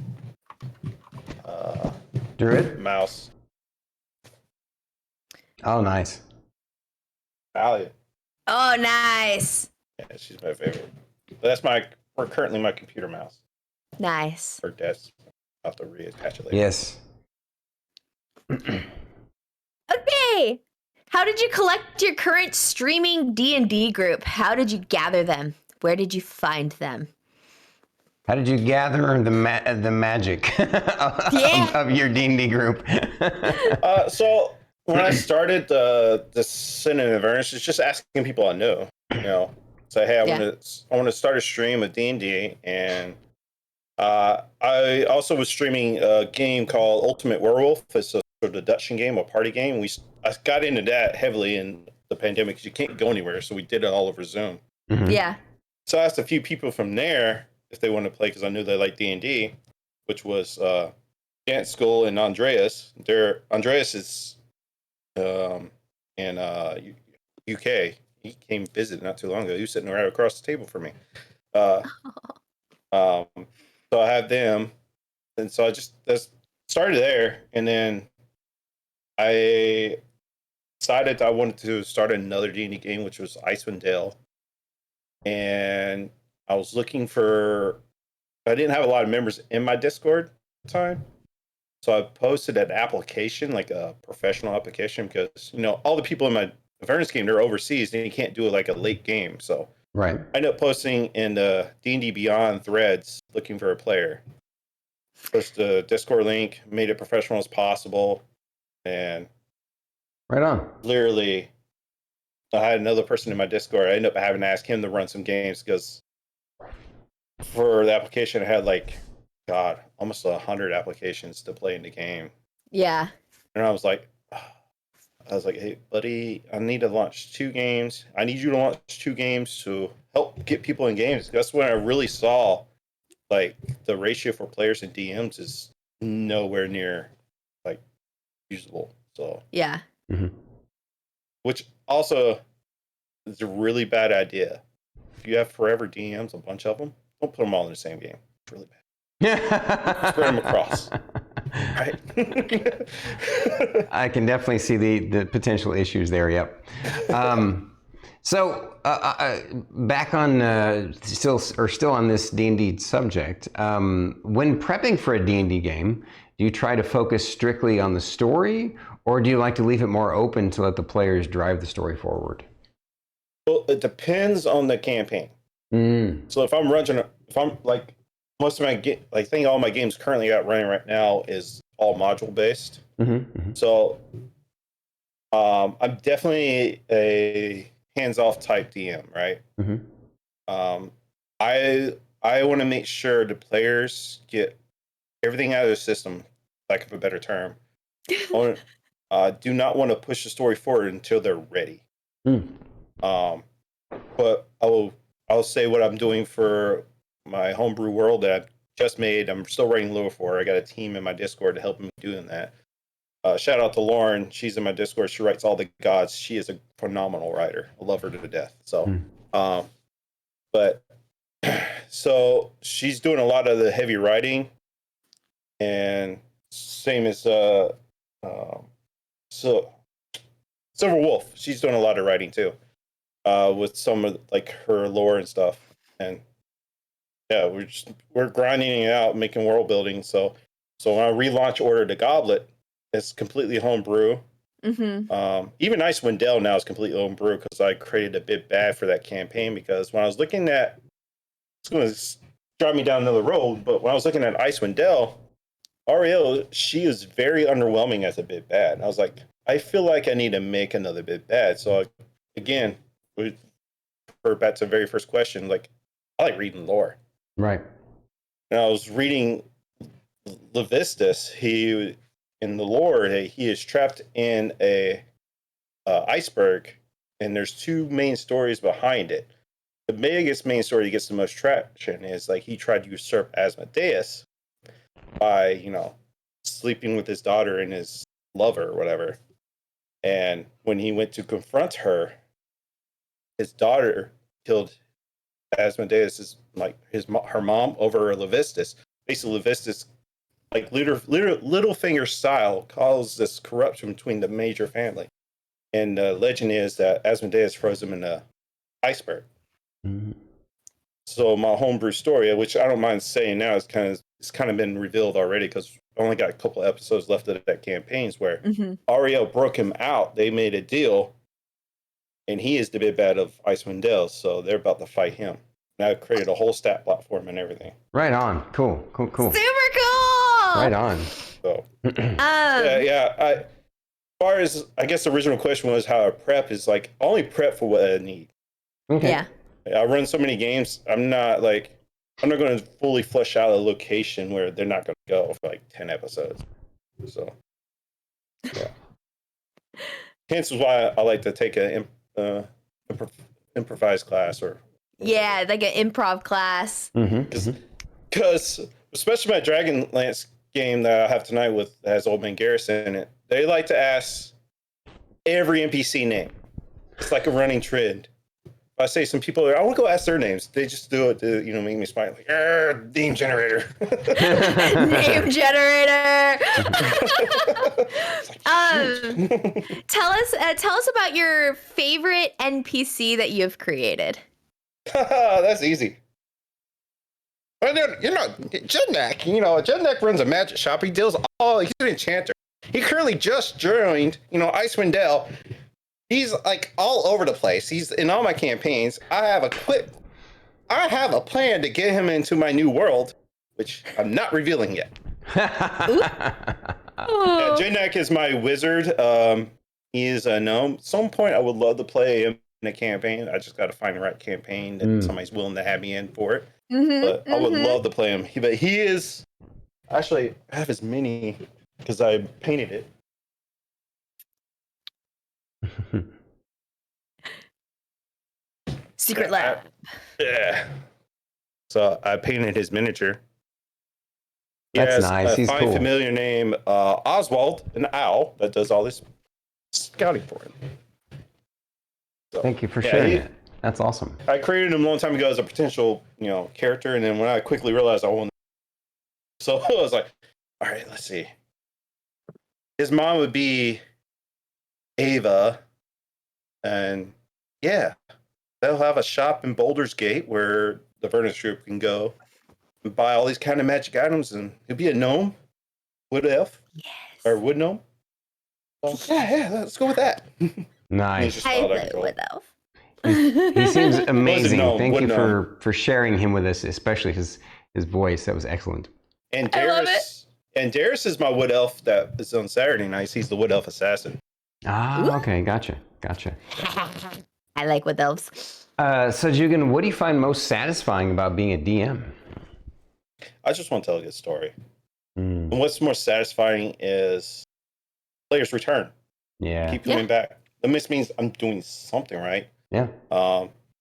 Druid mouse. Oh, nice. Alia. Oh, nice. Yeah, she's my favorite. But that's currently my computer mouse. Nice. Or desk. I'll have to reattach it later. Yes. Okay. How did you collect your current streaming D&D group? How did you gather them? Where did you find them? How did you gather the magic of your D&D group? So when I started the Sin and Avernus, it's just asking people I know. Say, hey, I want to start a stream of D&D, and I also was streaming a game called Ultimate Werewolf. It's a sort of deduction game, a party game. I got into that heavily in the pandemic because you can't go anywhere, so we did it all over Zoom. Yeah. So I asked a few people from there if they wanted to play because I knew they liked D&D, which was Dance School and Andreas. Andreas is in UK. He came visit not too long ago. He was sitting right across the table from me. So I had them, and so I just started there, and then I decided I wanted to start another D&D game, which was Icewind Dale, and I was looking for. I didn't have a lot of members in my Discord at the time, so I posted an application, like a professional application, because all the people in my Avernus game, they're overseas, and you can't do like a late game. So I ended up posting in the D&D Beyond threads looking for a player. Posted a Discord link, made it professional as possible, and right on. Literally, I had another person in my Discord. I ended up having to ask him to run some games because for the application, I had almost 100 applications to play in the game. Yeah. And I was like, hey, buddy, I need to launch 2 games. I need you to launch 2 games to help get people in games. That's when I really saw, the ratio for players and DMs is nowhere near, usable. So yeah. Which also is a really bad idea. If you have forever DMs, a bunch of them, don't put them all in the same game. It's really bad. Spread them across. Right. I can definitely see the potential issues there. Yep. So back on still on this D&D subject. When prepping for a D&D game, do you try to focus strictly on the story, or do you like to leave it more open to let the players drive the story forward? Well, it depends on the campaign. So if I'm most of my I think all my games currently got running right now is all module based. So I'm definitely a hands-off type DM, right? I want to make sure the players get everything out of the system, lack of a better term. Do not want to push the story forward until they're ready. But I'll say what I'm doing for my homebrew world that I just made. I'm still writing lore for. I got a team in my Discord to help me doing that. Shout out to Lauren. She's in my Discord. She writes all the gods. She is a phenomenal writer. I love her to death. So, so she's doing a lot of the heavy writing, and same as so Silver Wolf. She's doing a lot of writing too, with some of her lore and stuff. And yeah, we're grinding it out, making world building. So when I relaunch Order to Goblet, it's completely homebrew. Even Icewind Dale now is completely homebrew because I created a bit bad for that campaign because when I was looking at, it's going to drive me down another road, but when I was looking at Icewind Dale, Ariel, she is very underwhelming as a bit bad. I was like, I feel like I need to make another bit bad. So again, we back to the very first question, like I like reading lore. Right. And I was reading Levistus. He in the lore, he is trapped in a iceberg, and there's two main stories behind it. The biggest main story that gets the most traction is like he tried to usurp Asmodeus by, you know, sleeping with his daughter and his lover or whatever. And when he went to confront her, his daughter killed Asmodeus, like her mom, over Levistus. Basically, Levistus, like Littlefinger style, caused this corruption between the major family. And the legend is that Asmodeus froze him in the iceberg. Mm-hmm. So my homebrew story, which I don't mind saying now, it's kind of been revealed already because I only got a couple episodes left of that campaigns where Ariel broke him out. They made a deal, and he is the big bad of Icewind Dale, so they're about to fight him. And I created a whole stat platform and everything. Right on. Cool. Super cool. Right on. So as far as I guess the original question was how I prep is like I only prep for what I need. Okay. Yeah. I run so many games. I'm not going to fully flesh out a location where they're not going to go for like 10 episodes. So, yeah. Hence is why I like to take an improvised class or. Yeah, like an improv class. Because especially my Dragonlance game that I have tonight that has Old Man Garrison in it, they like to ask every NPC name. It's like a running trend. I say some people, I want to go ask their names. They just do it to, make me smile. Like, name generator. Name generator. Tell us about your favorite NPC that you've created. That's easy. Well, Jednak. Jednak runs a magic shop. He's an enchanter. He currently just joined, Icewind Dale. He's like all over the place. He's in all my campaigns. I have a plan to get him into my new world, which I'm not revealing yet. Jednak is my wizard. He is a gnome. At some point, I would love to play him in a campaign. I just got to find the right campaign that somebody's willing to have me in for it. But I would love to play him. But he is actually, I have his mini because I painted it. Secret lab. Yeah. So I painted his miniature. That's nice. He's cool. A familiar name, Oswald, an owl that does all this scouting for him. So, thank you for sharing it. That's awesome. I created him a long time ago as a potential, character, and then when I quickly realized I wanted, so I was like, all right, let's see. His mom would be Ava, and they'll have a shop in Boulder's Gate where the Vernus Group can go and buy all these kind of magic items, and he'll be a gnome, wood elf, or wood gnome. So, let's go with that. Nice. I play wood elf. He seems amazing. Thank you gnome. for sharing him with us, especially his voice. That was excellent. And Darius is my wood elf that is on Saturday nights. He's the wood elf assassin. Okay, gotcha. I like wood elves. So Jugan, what do you find most satisfying about being a DM? I just want to tell a good story. And what's more satisfying is players return. Yeah. Keep coming back. That means I'm doing something right. Yeah.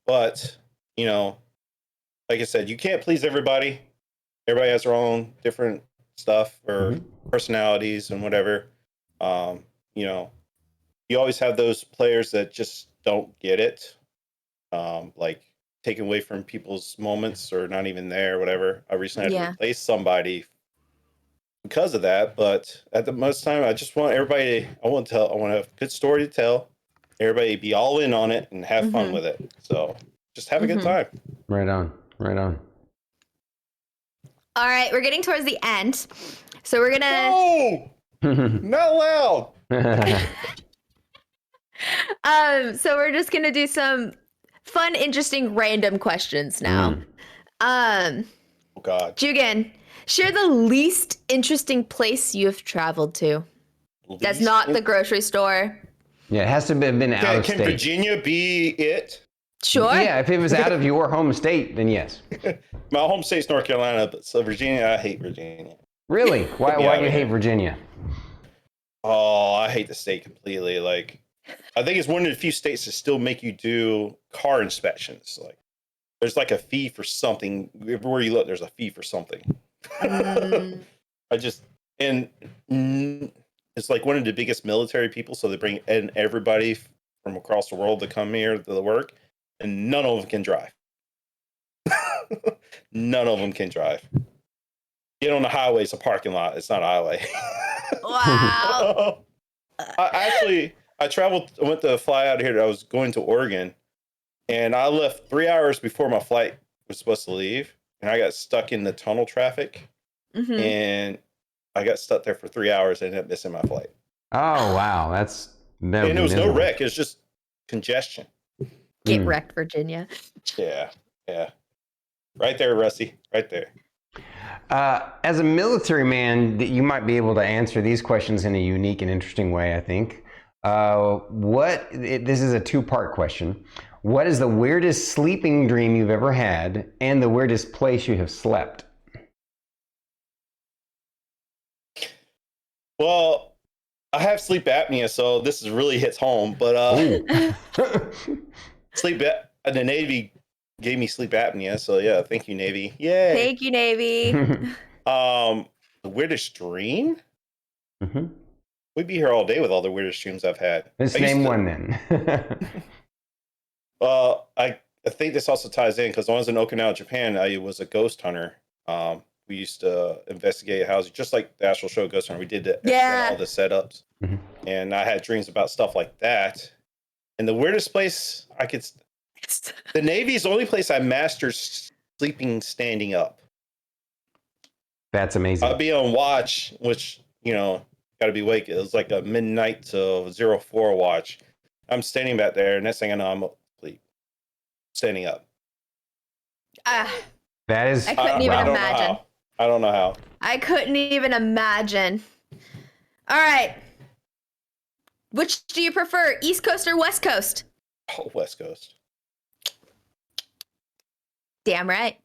But, like I said, you can't please everybody. Everybody has their own different stuff or personalities and whatever. You always have those players that just don't get it. Like taken away from people's moments or not even there, whatever. I recently had to replace somebody because of that. But at the most time, I just want everybody, I want to have a good story to tell. Everybody be all in on it and have fun with it. So just have a good time. Right on. All right, we're getting towards the end. So we're going to... No! Not loud! So we're just gonna do some fun, interesting, random questions now. Oh God. Jugan, share the least interesting place you have traveled to. That's not the grocery store. Yeah, it has to have been out of Can state. Virginia be it? Sure. Yeah, if it was out of your home state, then yes. My home state's North Carolina, but so Virginia, I hate Virginia. Really? Why do you hate here. Virginia? Oh, I hate the state completely. Like, I think it's one of the few states that still make you do car inspections. Like, there's like a fee for something. Everywhere you look, there's a fee for something. It's like one of the biggest military people, so they bring in everybody from across the world to come here to work, and none of them can drive. None of them can drive. Get on the highway, it's a parking lot. It's not a highway. Wow. I went to fly out here. I was going to Oregon, and I left 3 hours before my flight was supposed to leave, and I got stuck in the tunnel traffic, and I got stuck there for 3 hours and ended up missing my flight. Oh, wow. And there was no wreck. It was just congestion. Get wrecked, Virginia. Yeah. Right there, Rusty. Right there. As a military man, you might be able to answer these questions in a unique and interesting way, I think. This is a two-part question. What is the weirdest sleeping dream you've ever had, and the weirdest place you have slept? Well, I have sleep apnea, so this really hits home. But the Navy gave me sleep apnea, so yeah, thank you, Navy. Yay! Thank you, Navy. The weirdest dream? We'd be here all day with all the weirdest dreams I've had. Let's name one then. I think this also ties in because when I was in Okinawa, Japan, I was a ghost hunter. We used to investigate houses, just like the actual show Ghost Hunter. We did all the setups, and I had dreams about stuff like that. And the weirdest place the Navy is the only place I mastered sleeping standing up. That's amazing. I'd be on watch, which, got to be awake. It was like a midnight to 04 watch. I'm standing back there, and next thing I know, I'm asleep, standing up. That is. I couldn't even imagine. I don't know how. I couldn't even imagine. All right. Which do you prefer, East Coast or West Coast? Oh, West Coast. Damn right.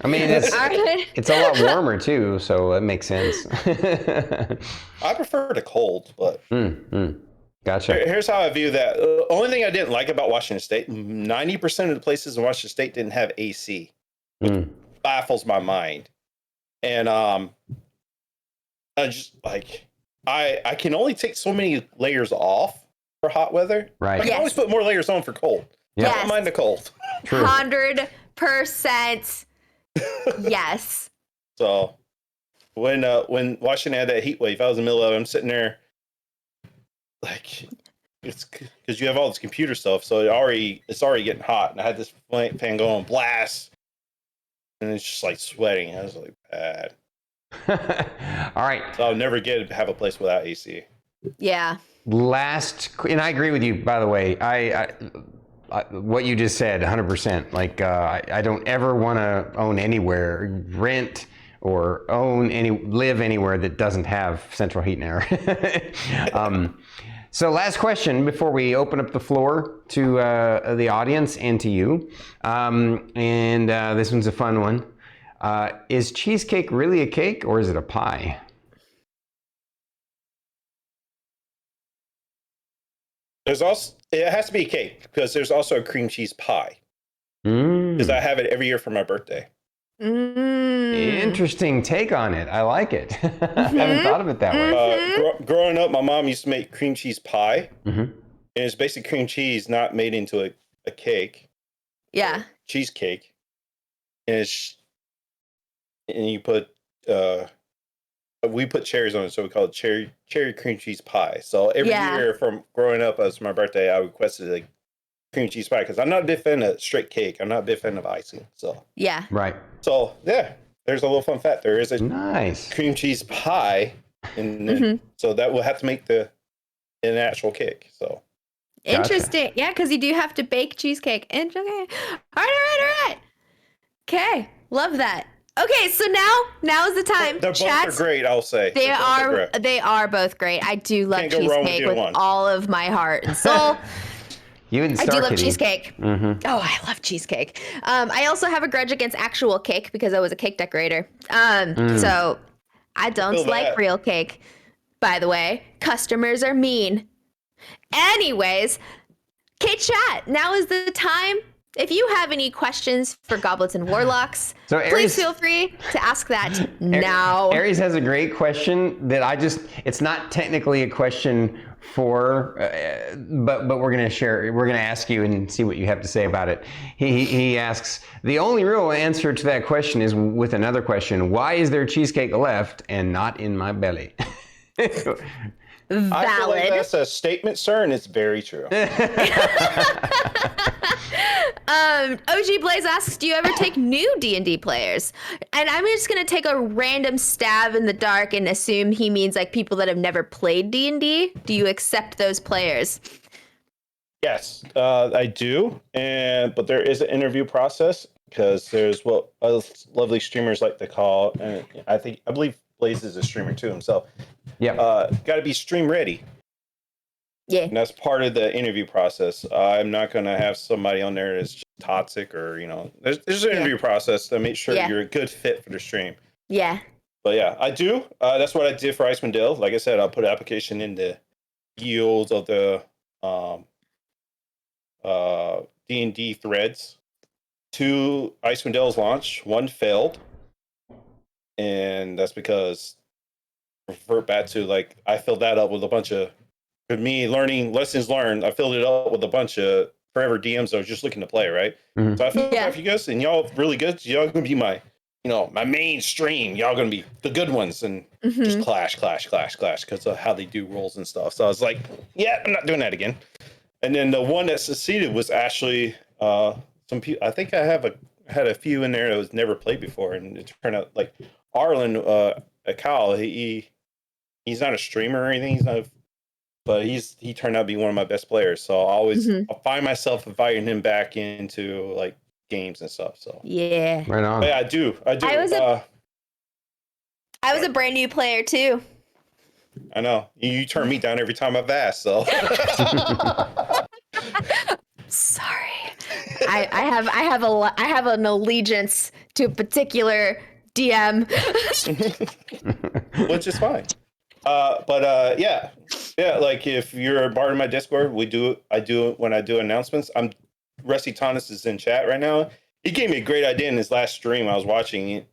I mean, it's a lot warmer too, so it makes sense. I prefer the cold, but Gotcha. Here's how I view that. The only thing I didn't like about Washington State, 90% of the places in Washington State didn't have AC, which baffles my mind. And I just I can only take so many layers off for hot weather. Right. I can always put more layers on for cold. Yeah. I don't mind the cold. True. 100%. Yes. So when Washington had that heat wave, I was in the middle of it. I'm sitting there, like, it's because you have all this computer stuff, so it's already getting hot, and I had this fan going blast, and it's just like sweating. I was like, bad. All right. So I'll never have a place without AC. Yeah. And I agree with you, by the way. I what you just said, 100%. Like, I don't ever want to own anywhere, rent, or live anywhere that doesn't have central heat and air. So last question before we open up the floor to the audience and to you. This one's a fun one. Is cheesecake really a cake or is it a pie? It has to be a cake because there's also a cream cheese pie. Because I have it every year for my birthday. Interesting take on it. I like it. I haven't thought of it that way. Growing up, my mom used to make cream cheese pie. And it's basically cream cheese not made into a cake. Yeah. Cheesecake. And you put we put cherries on it, so we call it cherry cream cheese pie. So every year from growing up as my birthday, I requested a cream cheese pie because I'm not a big fan of straight cake. I'm not a big fan of icing. So yeah, right. So yeah, there's a little fun fact. There is a nice cream cheese pie, and so that will have to make an actual cake. So Interesting. Yeah, because you do have to bake cheesecake. Interesting. All right. Okay, love that. Okay, so now is the time. They're both are great, I'll say. They are both great. I do love Can't go wrong with cheesecake either with one. all of my heart and soul. You and I Star do love Kitty. cheesecake. Oh, I love cheesecake. I also have a grudge against actual cake because I was a cake decorator. So I don't like real cake. By the way, customers are mean. Anyways, K-Chat, now is the time. If you have any questions for Goblets and Warlocks, please feel free to ask that now. Aries has a great question that it's not technically a question for, but we're going to share, we're going to ask you and see what you have to say about it. He asks, the only real answer to that question is with another question. Why is there cheesecake left and not in my belly? Valid. I feel like that's a statement, sir, and it's very true. OG Blaze asks, do you ever take new D&D players? And I'm just going to take a random stab in the dark and assume he means like people that have never played D&D. Do you accept those players? Yes, I do. But there is an interview process because there's what lovely streamers like to call, and I believe Blaze is a streamer too himself. Yeah. Got to be stream ready. Yeah. And that's part of the interview process. I'm not going to have somebody on there that's just toxic or, there's an interview process to make sure you're a good fit for the stream. Yeah. But yeah, I do. That's what I did for Icewind Dale. Like I said, I'll put an application in the yields of the D&D threads. 2 Icewind Dale's launch, 1 failed. And that's because revert back to like I filled that up with a bunch of me learning lessons learned. I filled it up with a bunch of forever DMs that was just looking to play, right? Mm-hmm. So I filled it up for you guys, and y'all really good. So y'all gonna be my main stream. Y'all gonna be the good ones, and just clash because of how they do rolls and stuff. So I was like, yeah, I'm not doing that again. And then the one that succeeded was actually some people. I think I had a few in there that was never played before, and it turned out like Arlen, a Kyle. He's not a streamer or anything. But he turned out to be one of my best players. So I'll find myself inviting him back into like games and stuff. So yeah, right on. But yeah, I do. I was a brand new player too. I know you turn me down every time I've asked. So sorry, I have an allegiance to a particular DM, which is fine. Yeah. Like if you're a part of my Discord, I do it when I do announcements. Rusty Thomas is in chat right now. He gave me a great idea in his last stream I was watching.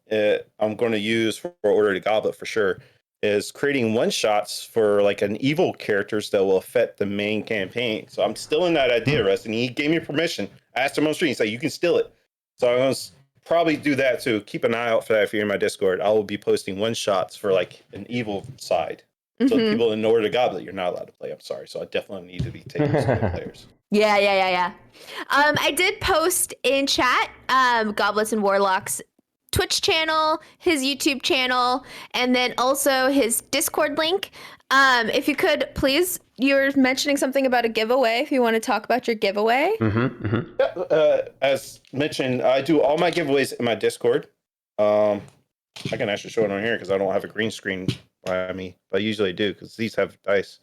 I'm going to use for Order to Goblet for sure. Is creating one shots for like an evil characters that will affect the main campaign. So I'm still in that idea, Rusty. And he gave me permission. I asked him on stream. He said you can steal it. So I'm going to probably do that too. Keep an eye out for that if you're in my Discord. I will be posting one shots for like an evil side. So people in Order to Goblet, you're not allowed to play. I'm sorry. So I definitely need to be taking some players. Yeah. I did post in chat Goblets and Warlocks Twitch channel, his YouTube channel, and then also his Discord link. If you could, please, you're mentioning something about a giveaway. If you want to talk about your giveaway. Yeah, as mentioned, I do all my giveaways in my Discord. I can actually show it on here because I don't have a green screen by me, but I usually do because these have dice.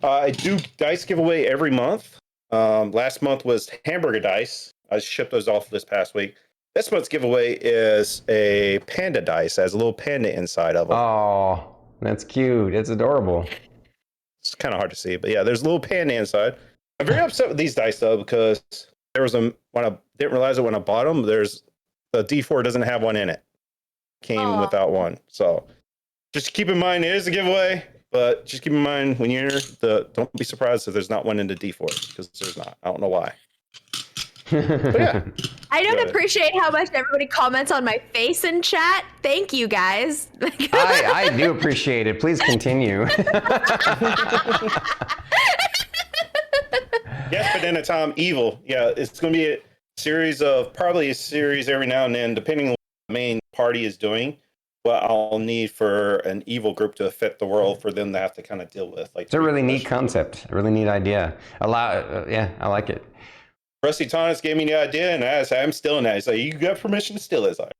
I do dice giveaway every month. Last month was hamburger dice. I shipped those off this past week. This month's giveaway is a panda dice. It has a little panda inside of them. Oh, that's cute. It's adorable. It's kind of hard to see, but yeah, there's a little panda inside. I'm very upset with these dice though because there was when I didn't realize it when I bought them. There's the D4 doesn't have one in it. Came without one. So just keep in mind it is a giveaway, but just keep in mind when you're don't be surprised if there's not one in the D4 because there's not. I don't know why. But yeah. I don't appreciate how much everybody comments on my face in chat. Thank you, guys. I do appreciate it. Please continue. Yes, but then a time evil. Yeah, it's going to be probably a series every now and then, depending on what the main party is doing. what I'll need for an evil group to affect the world for them to have to kind of deal with. Like, it's a really neat concept, a really neat idea. Yeah, I like it. Rusty Thomas gave me the idea, and I'm stealing that. He's like, "You got permission to steal it." Like,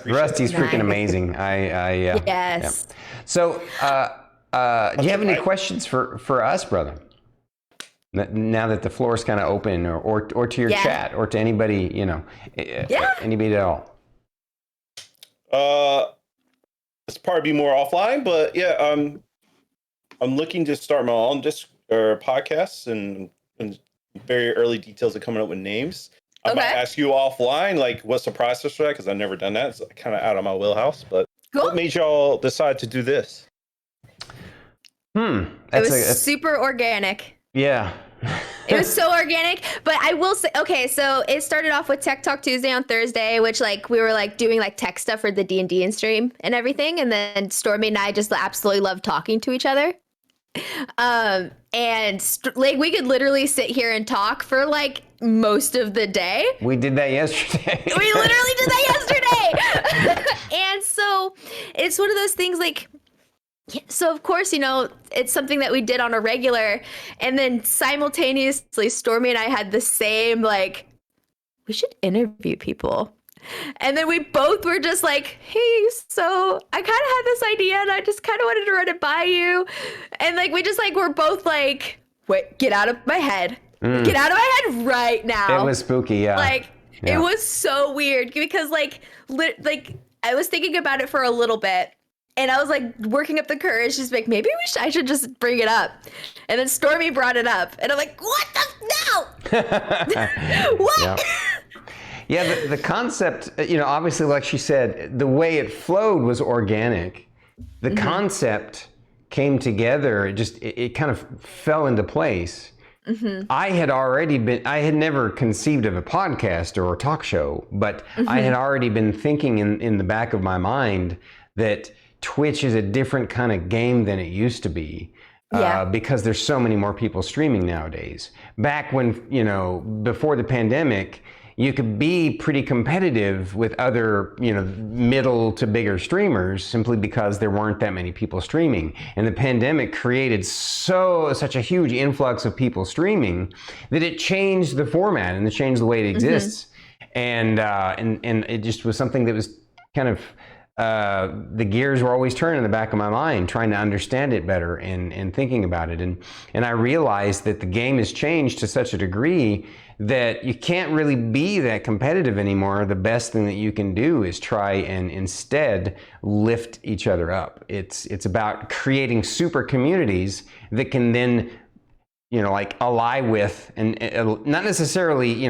Rusty's freaking amazing. Yes. Yeah. So, do you have any questions for us, brother? Now that the floor is kind of open, or to your chat, or to anybody, anybody at all. It's probably be more offline, but yeah, I'm looking to start my own podcasts, and very early details of coming up with names. I might ask you offline, like, what's the process for that? Because I've never done that. It's kind of out of my wheelhouse. But what made y'all decide to do this? It was super organic. Yeah. It was so organic, but I will say, okay, so it started off with Tech Talk Tuesday on Thursday, which we were doing tech stuff for the D&D and stream and everything, and then Stormy and I just absolutely loved talking to each other. And we could literally sit here and talk for most of the day. We did that yesterday. We literally did that yesterday. And so it's one of those things so of course, it's something that we did on a regular, and then simultaneously Stormy and I had the same we should interview people. And then we both were just hey, so I kind of had this idea and I just kind of wanted to run it by you. And we just we're both wait, get out of my head. Get out of my head right now. It was spooky, yeah. It was so weird because I was thinking about it for a little bit. And I was working up the courage, just maybe I should just bring it up. And then Stormy brought it up. And I'm what the? No! What? Yeah, the concept, obviously, like she said, the way it flowed was organic. The concept came together. It kind of fell into place. I had never conceived of a podcast or a talk show, but I had already been thinking in the back of my mind that Twitch is a different kind of game than it used to be. Because there's so many more people streaming nowadays. Back when, before the pandemic, you could be pretty competitive with other, middle to bigger streamers simply because there weren't that many people streaming. And the pandemic created such a huge influx of people streaming that it changed the format and it changed the way it exists. And it just was something that was kind of, the gears were always turning in the back of my mind, trying to understand it better and thinking about it. And I realized that the game has changed to such a degree that you can't really be that competitive anymore. The best thing that you can do is try and instead lift each other up. It's about creating super communities that can then ally with, and not necessarily,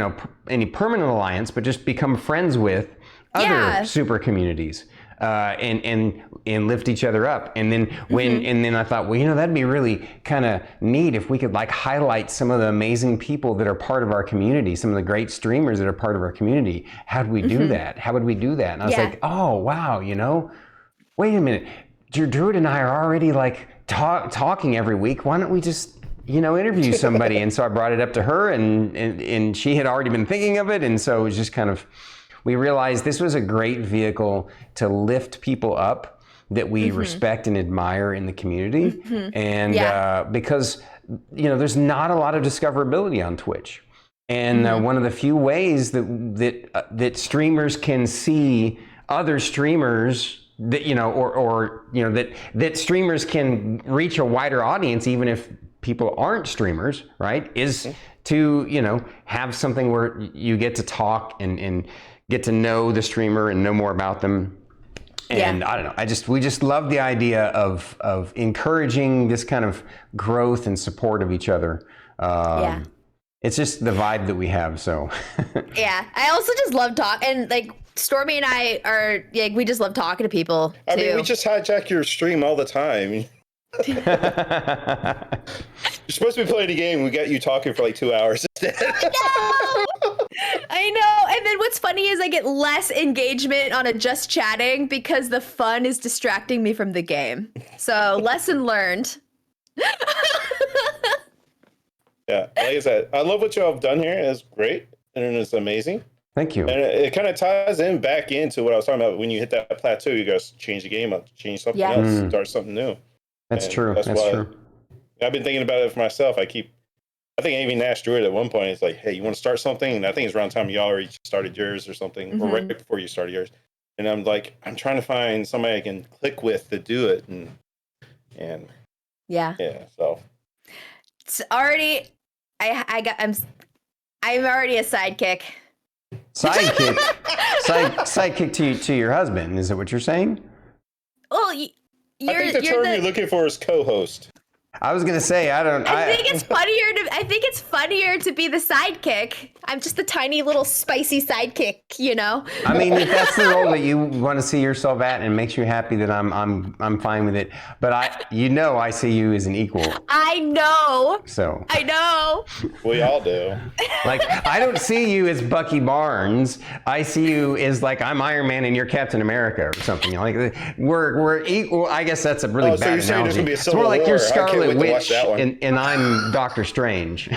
any permanent alliance, but just become friends with other super communities. And lift each other up. And then and then I thought, well, that'd be really kind of neat if we could highlight some of the amazing people that are part of our community, some of the great streamers that are part of our community. How do we do that? How would we do that? And I was oh, wow, wait a minute. Druid and I are already talking every week. Why don't we just, interview somebody? And so I brought it up to her and she had already been thinking of it. And so it was just kind of, we realized this was a great vehicle to lift people up that we respect and admire in the community. And because, there's not a lot of discoverability on Twitch. And one of the few ways that streamers can see other streamers that, that streamers can reach a wider audience, even if people aren't streamers, right, is to, have something where you get to talk and get to know the streamer and know more about them. And I don't know, we just love the idea of encouraging this kind of growth and support of each other. It's just the vibe that we have, so. Yeah, I also just love talking, and Stormy and I are, we just love talking to people, too. I mean, we just hijack your stream all the time. You're supposed to be playing a game. We got you talking for 2 hours instead. I know. And then what's funny is I get less engagement on a just chatting because the fun is distracting me from the game. So lesson learned. Yeah, like I said, I love what y'all have done here. It's great and it's amazing. Thank you. And it kind of ties in back into what I was talking about. When you hit that plateau, you guys change the game up, change something else, start something new. That's and true. That's true. I've been thinking about it for myself. I think I even asked Druid at one point. It's like, hey, you want to start something? And I think it's around the time y'all already started yours or something, or right before you started yours. And I'm like, I'm trying to find somebody I can click with to do it. And yeah. So it's already, I'm already a sidekick. Sidekick to your husband. Is that what you're saying? Well, I think the term you're looking for is co-host. I was gonna say I think it's funnier to be the sidekick. I'm just the tiny little spicy sidekick, you know. I mean, if that's the role that you want to see yourself at and makes you happy, then I'm fine with it. But I see you as an equal. I know. So I know. We all do. Like, I don't see you as Bucky Barnes. I see you as like I'm Iron Man and you're Captain America or something. Like we're equal. I guess that's a really bad analogy. It's more like you're Scarlet Witch and I'm Doctor Strange.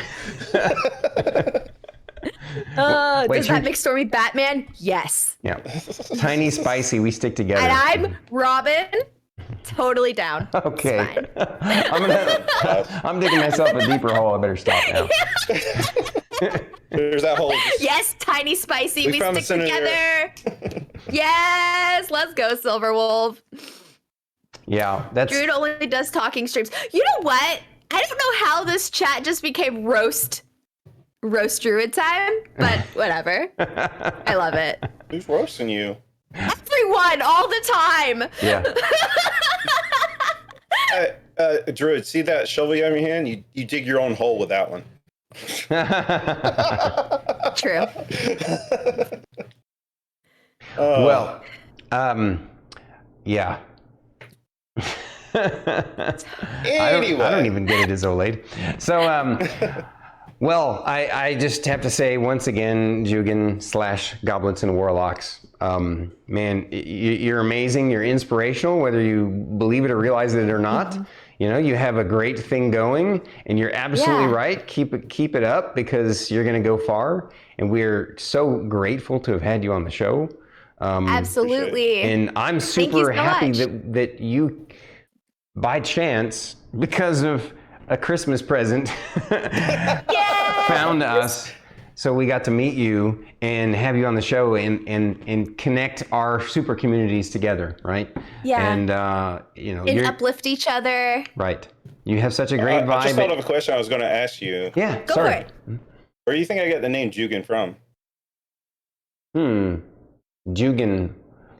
Does that make Stormy Batman? Yes. Yeah. Tiny, spicy, we stick together. And I'm Robin. Totally down. Okay. I'm digging myself a deeper hole. I better stop now. There's that hole. Yes, tiny, spicy, we stick together. Yes, let's go, Silverwolf. Yeah, that's. Druid only does talking streams. You know what? I don't know how this chat just became roast Druid time, but whatever. I love it. Who's roasting you? Everyone, all the time. Yeah. Druid, see that shovel you have in your hand? You dig your own hole with that one. True. Well, yeah. Anyway. I don't even get it as Olade. So, well, I just have to say once again, Jugan / Goblets and Warlocks, man, you're amazing. You're inspirational, whether you believe it or realize it or not. You know, you have a great thing going, and you're absolutely right. Keep it up because you're going to go far. And we're so grateful to have had you on the show. Absolutely. And I'm super happy that you, by chance, because of a Christmas present, found us. So we got to meet you and have you on the show and connect our super communities together, right? Yeah. And you know, and uplift each other. Right. You have such a great vibe. I just thought of a question I was going to ask you. Yeah. Go for it. Where do you think I got the name Jugan from? Jugan.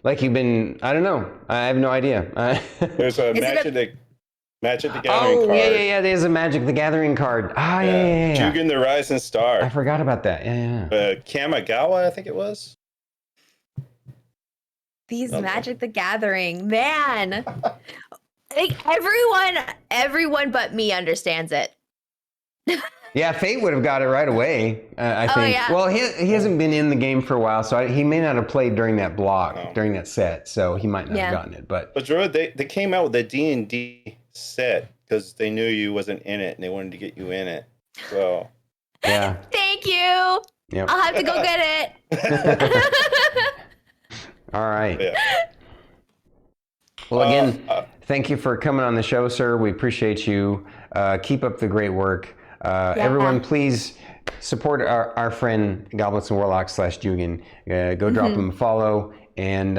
Like you've been, I don't know. I have no idea. There's a Magic the Gathering card. Yeah. There's a Magic the Gathering card. Yeah. Jugan the Rising Star. I forgot about that. Yeah. Kamigawa, I think it was. These Magic the Gathering, man. I think everyone but me understands it. Yeah, Fate would have got it right away, I think. Yeah. Well, he hasn't been in the game for a while, so he may not have played during that block, during that set, so he might not have gotten it. But Drew, they came out with a D&D set because they knew you wasn't in it, and they wanted to get you in it. So yeah. Thank you. Yep. I'll have to go get it. All right. Yeah. Well, again, thank you for coming on the show, sir. We appreciate you. Keep up the great work. Everyone, please support our friend Goblets and Warlocks / Jugan. Go drop him a follow and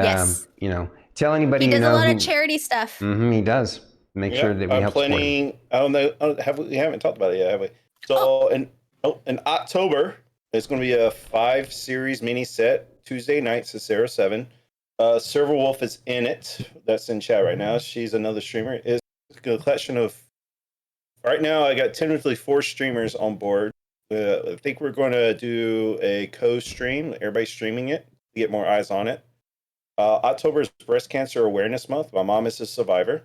you know, tell anybody he does you know. A lot of charity stuff. He does. Make sure that we help support him. I don't know. We haven't talked about it yet, have we? So in October, it's going to be a 5-series mini set. Tuesday nights at 7. Silverwolf is in it. That's in chat right now. She's another streamer. It's a collection of. Right now, I got tentatively 4 streamers on board. I think we're going to do a co-stream. Everybody's streaming it to get more eyes on it. October is Breast Cancer Awareness Month. My mom is a survivor.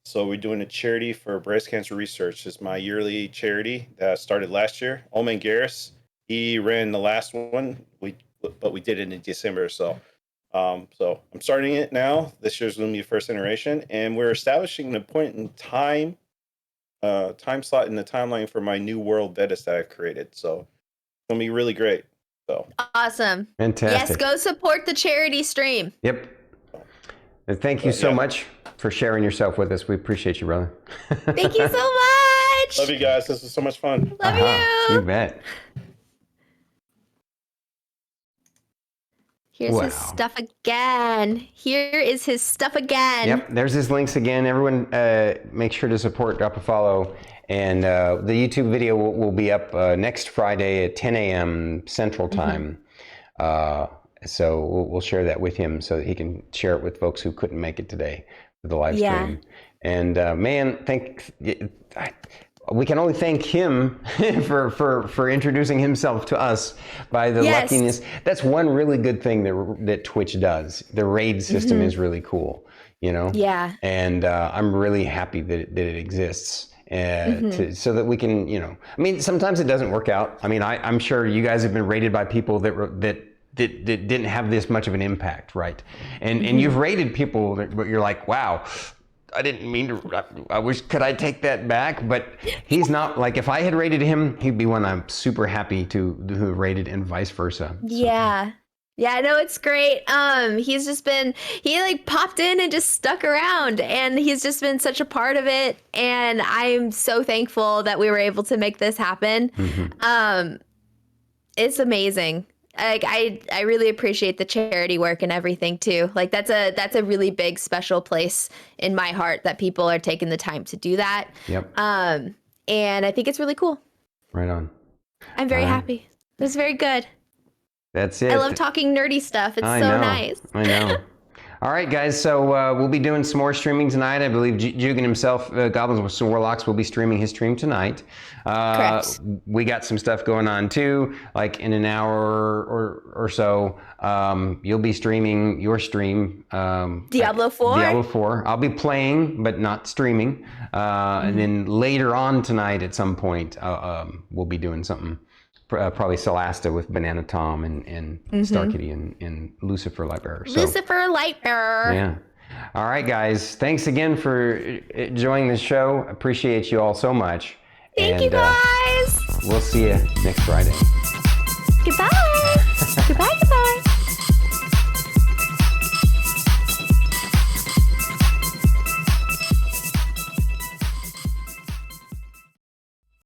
So we're doing a charity for breast cancer research. It's my yearly charity that started last year. Omen Garris, he ran the last one, but we did it in December. So I'm starting it now. This year's going to be the first iteration. And we're establishing an point in time slot in the timeline for my new world Vetus that I've created. So it's going to be really great. So Awesome. Fantastic. Yes, go support the charity stream. Yep. And thank you so much for sharing yourself with us. We appreciate you, brother. Thank you so much. Love you guys. This was so much fun. Love you. You bet. Here's his stuff again. Here is his stuff again. Yep, there's his links again. Everyone make sure to support, drop a follow. And the YouTube video will be up next Friday at 10 a.m. Central Time. So we'll share that with him so that he can share it with folks who couldn't make it today for the live stream. And man, we can only thank him for introducing himself to us by the luckiness. That's one really good thing that Twitch does. The raid system is really cool, you know? Yeah. And I'm really happy that it exists. So that we can, you know, I mean, sometimes it doesn't work out. I mean, I'm sure you guys have been rated by people that didn't have this much of an impact, right? And you've rated people that you're like, wow, I didn't mean to, I wish, could I take that back? But he's not, like, if I had rated him, he'd be one I'm super happy to have rated, and vice versa. Yeah. Yeah, no, it's great. He's just been, he like popped in and just stuck around, and he's just been such a part of it. And I'm so thankful that we were able to make this happen. It's amazing. Like, I really appreciate the charity work and everything too. Like, that's a really big, special place in my heart that people are taking the time to do that. Yep. And I think it's really cool. Right on. I'm very happy. It was very good. That's it. I love talking nerdy stuff. It's so nice. I know. All right, guys. So we'll be doing some more streaming tonight. I believe Jugan himself, Goblets and Warlocks, will be streaming his stream tonight. Correct. We got some stuff going on too. Like in an hour or so, you'll be streaming your stream. Diablo 4. Diablo 4. I'll be playing, but not streaming. And then later on tonight, at some point, we'll be doing something. Probably Celasta with Banana Tom and Star Kitty and Lucifer Lightbearer. So, Lucifer Lightbearer. Yeah. All right, guys. Thanks again for enjoying the show. Appreciate you all so much. Thank you, guys. We'll see you next Friday.